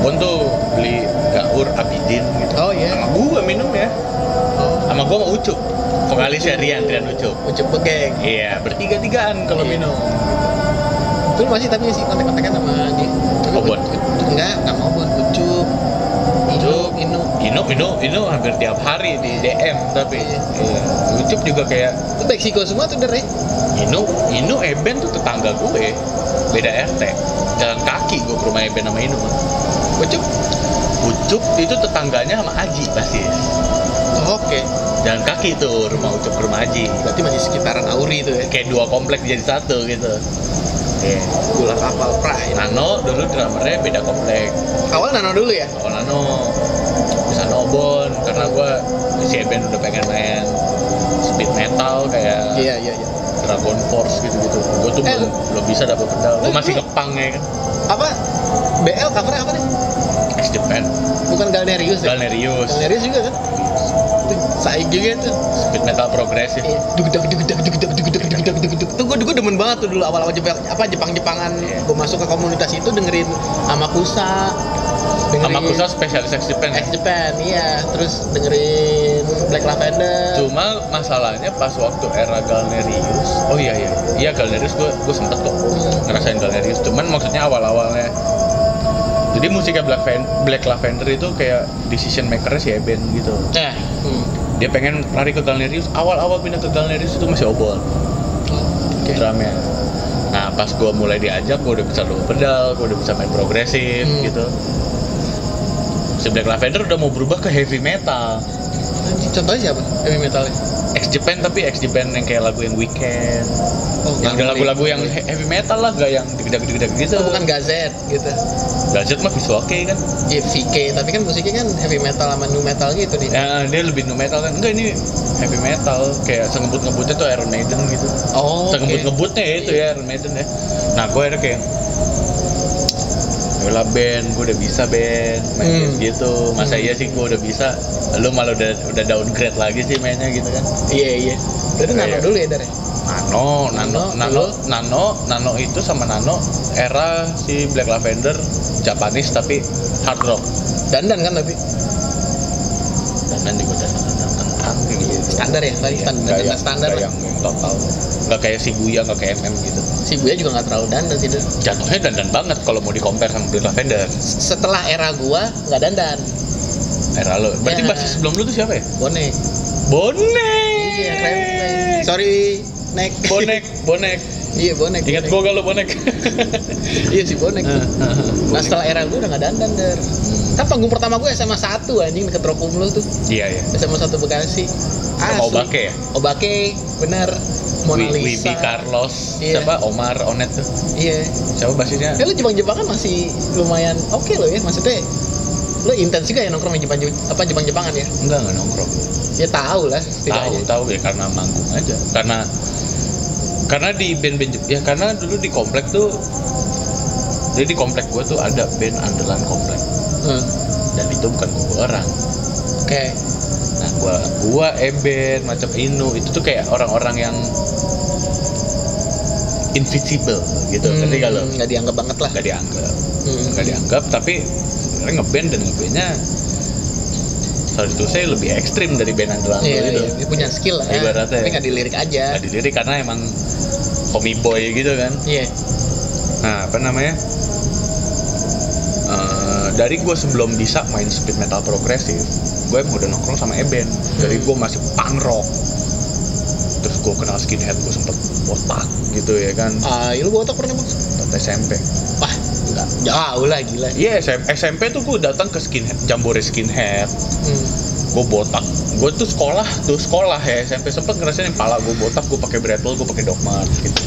B: Obon tuh beli Gaur Abidin gitu.
A: Oh iya.
B: Sama gue minum ya. Sama gue sama Ucup. Vokalisnya Rian Ucup.
A: Ucup Begeng.
B: Iya, bertiga-tigaan kalau minum.
A: Itu masih tapi sih kontak-kontakan sama dia.
B: Obon?
A: Enggak mau Obon. Ucup.
B: Inu hampir tiap hari di DM tapi. Iya. Ucup juga kayak.
A: Itu Meksiko semua tuh Der ya?
B: Inu Eben tuh tetangga gue. Beda RT. Jalan kaki gue ke rumah Eben sama Inu. Ucup itu tetangganya sama Aji basis.
A: Oke.
B: Jalan kaki tuh rumah Ucup ke rumah Aji.
A: Berarti masih sekitaran Auri itu ya?
B: Kayak 2 komplek jadi 1 gitu. Iya.
A: Gula kapal Prime.
B: Nano dulu drummernya beda komplek.
A: Awal Nano dulu ya?
B: Awal Nano. Bisa Obon karena gue si Eben udah pengen main speed metal kayak.
A: Iya.
B: Dragon Force gitu. Gue tuh belum bisa dapet pedal. Gue masih ngepang ya kan.
A: Apa? BL covernya apa nih?
B: X Japan.
A: Bukan Galnerius ya?
B: Galnerius.
A: Galnerius juga kan? Tuh, saik juga tuh.
B: Speed metal progresif.
A: Dugdak. Tuh gue demen banget tuh dulu awal-awal Jepang-Jepangan. Gue masuk ke komunitas itu dengerin Amakusa.
B: Amakusa spesialis X Japan.
A: X Japan, iya. Terus dengerin Black Lavender.
B: Cuma masalahnya pas waktu era Galnerius. Oh iya Galnerius gue sempet kok ngerasain Galnerius. Cuman maksudnya awal-awalnya. Jadi musiknya Black Lavender itu kayak decision makernya si Eben gitu. Dia pengen lari ke Galnerius. Awal-awal pindah ke Galnerius itu masih obor. Drumnya. Nah pas gue mulai diajak, gue udah bisa double pedal, gue udah bisa main progresif gitu. Si Black Lavender udah mau berubah ke heavy metal.
A: Contohnya siapa heavy metalnya?
B: X Japan, tapi X Japan yang kayak lagu yang Weekend. Yang ada lagu-lagu yang heavy metal lah, gak yang deg-deg gitu.
A: Bukan Gazette gitu.
B: Gazette mah visual kei kan?
A: Iya VK, tapi kan musiknya kan heavy metal sama nu metal gitu nih.
B: Ya, dia lebih nu metal kan? Enggak, ini heavy metal, kayak sengebut-ngebutnya tuh Iron Maiden gitu. Sengebut-ngebutnya ya itu ya Iron Maiden ya. Nah, gue akhirnya kayak yolah band, gue udah bisa band main gitu. Masa iya sih gue udah bisa, lu malah udah downgrade lagi sih mainnya gitu kan?
A: Iya. Berarti Nano dulu ya Dar?
B: Nano itu sama Nano era si Black Lavender Japanese tapi hard rock.
A: Dandan kan tapi?
B: Dandan juga dandan gitu.
A: Standar ya? Standar
B: yang total. Nggak kayak Shibuya, nggak kayak MM gitu.
A: Shibuya juga nggak terlalu dandan sih.
B: Jatuhnya dandan banget kalau mau di-compare sama Black Lavender.
A: Setelah era gua nggak dandan.
B: Era lo. Berarti basis sebelum lu tuh siapa ya?
A: Bonek. Iya, keren. Sorry, Bonek. Iya, Bonek.
B: Ingat gua kalau Bonek.
A: Iya si Bonek. Nah setelah era gua udah nggak dandan Der. Kan panggung pertama gua SMA 1 anjing deket Rokumlo tuh.
B: Iya.
A: SMA 1 Bekasi.
B: Obake ya?
A: Obake, bener. Mona Lisa.
B: Wibi Carlos, siapa? Omar Onet tuh.
A: Iya.
B: Siapa basisnya?
A: Ya lu Jepang-Jepangan masih lumayan oke lo ya, maksudnya lu intens juga ya nongkrong Jepang-Jepangan ya?
B: Enggak nongkrong.
A: Ya tahu lah.
B: Tahu ya karena manggung aja. Karena di band-band ya karena dulu di komplek tuh. Jadi di komplek gua tuh ada band andalan komplek. Dan itu bukan gua orang.
A: Oke.
B: Nah, gua Eben, macam Inu itu tuh kayak orang-orang yang invisible gitu. Ngerti kalau
A: nggak dianggap banget lah.
B: Nggak dianggap, tapi sebenarnya ngeband dan ngebandnya salah itu saya lebih ekstrim dari band andalan gitu.
A: Iya, dia punya skill lah.
B: Ibaratnya.
A: Tapi nggak dilirik aja.
B: Nggak dilirik karena emang homie boy gitu kan.
A: Iya.
B: Nah, apa namanya? Dari gue sebelum bisa main speed metal progresif, gue emang udah nongkrong sama Eben. Dari gue masih punk rock, terus gue kenal skinhead, gue sempet botak gitu ya kan.
A: Lu botak pernah bang?
B: Pas SMP.
A: Wah, enggak jauh lah gila.
B: Iya, SMP tuh gue datang ke skinhead, Jambore skinhead. Gue botak. Gue tuh sekolah ya. SMP sempet ngerasain pala gue botak, gue pakai brettel, gue pakai dogmat gitu.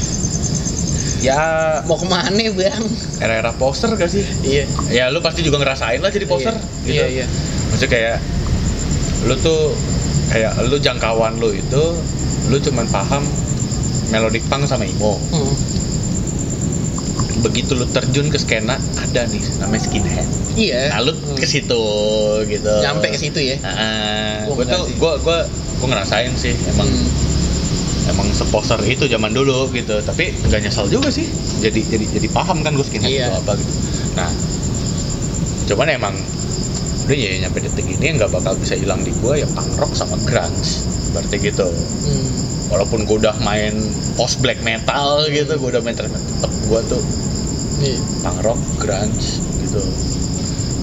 B: Ya
A: mau kemana bang?
B: Era-era poster gak sih?
A: Iya.
B: Ya lu pasti juga ngerasain lah jadi poster. Gitu.
A: Iya.
B: Maksudnya kayak lu tuh kayak lu jangkauan lu itu lu cuman paham melodic punk sama emo. Begitu lu terjun ke skena ada nih namanya skinhead.
A: Iya.
B: Nah, lu ke situ gitu.
A: Nyampe ke situ ya.
B: Gue ngerasain sih emang seposter itu zaman dulu gitu, tapi nggak nyesal juga sih, jadi paham kan gue skinhead itu apa gitu. Nah, cuman emang udah ya nyampe detik ini nggak bakal bisa hilang di gue ya punk rock sama grunge, berarti gitu. Walaupun gue udah main post black metal gitu, gue udah main thrash metal, tetep gue tuh punk rock grunge gitu.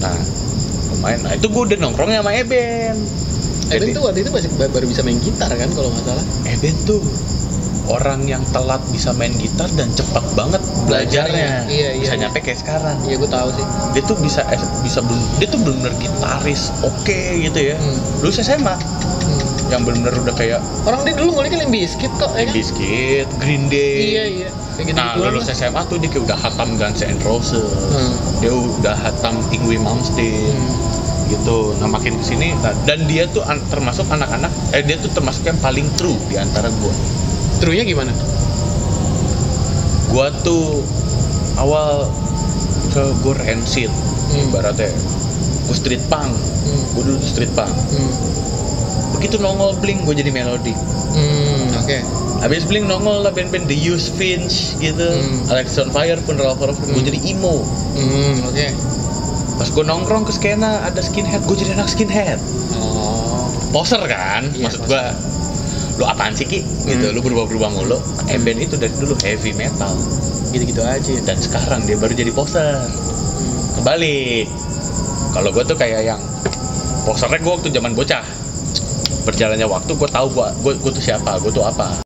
B: Nah, lumayan. Nah itu gue udah nongkrongnya sama Eben.
A: Eben tuh waktu itu masih baru bisa main gitar kan kalau nggak salah.
B: Eben tuh orang yang telat bisa main gitar dan cepat banget belajarnya. Bisa nyampe kayak sekarang.
A: Iya, gue tahu sih.
B: Dia tuh dia tuh benar-benar gitaris oke gitu ya. Lulus SMA. Yang benar-benar udah kayak
A: orang dia dulu nguliknya Limp Bizkit kok, ya kan?
B: Bizkit, Green Day.
A: Iya. Kayak gitu.
B: Nah, lulus SMA tuh dia kayak udah hatam Guns N' Roses. Dia udah hatam Yngwie Malmsteen. Gitu. Nah makin kesini dan dia tuh termasuk anak-anak dia tuh termasuk yang paling true di antara gue. True-nya gimana? Gue tuh awal ke gue rancid, ibaratnya gue street punk, gue dulu tuh street punk. Begitu nongol Blink gue jadi melodic.
A: Oke.
B: Habis Blink nongol lah band-band The Used, Finch gitu, Alex on Fire, Funeral for a Friend, gue jadi emo.
A: Oke.
B: Pas gue nongkrong ke skena ada skinhead, gue jadi anak skinhead. Poser kan,
A: Iya,
B: maksud gue, lu apaan sih Ki? Gitu, lu berubah-berubah mulu. Band itu dari dulu heavy metal,
A: Gitu-gitu aja.
B: dan sekarang dia baru jadi poser. Kebalik. Kalau gue tuh kayak yang posernya gue waktu zaman bocah. Berjalannya waktu gue tahu gue tuh siapa, gue tuh apa.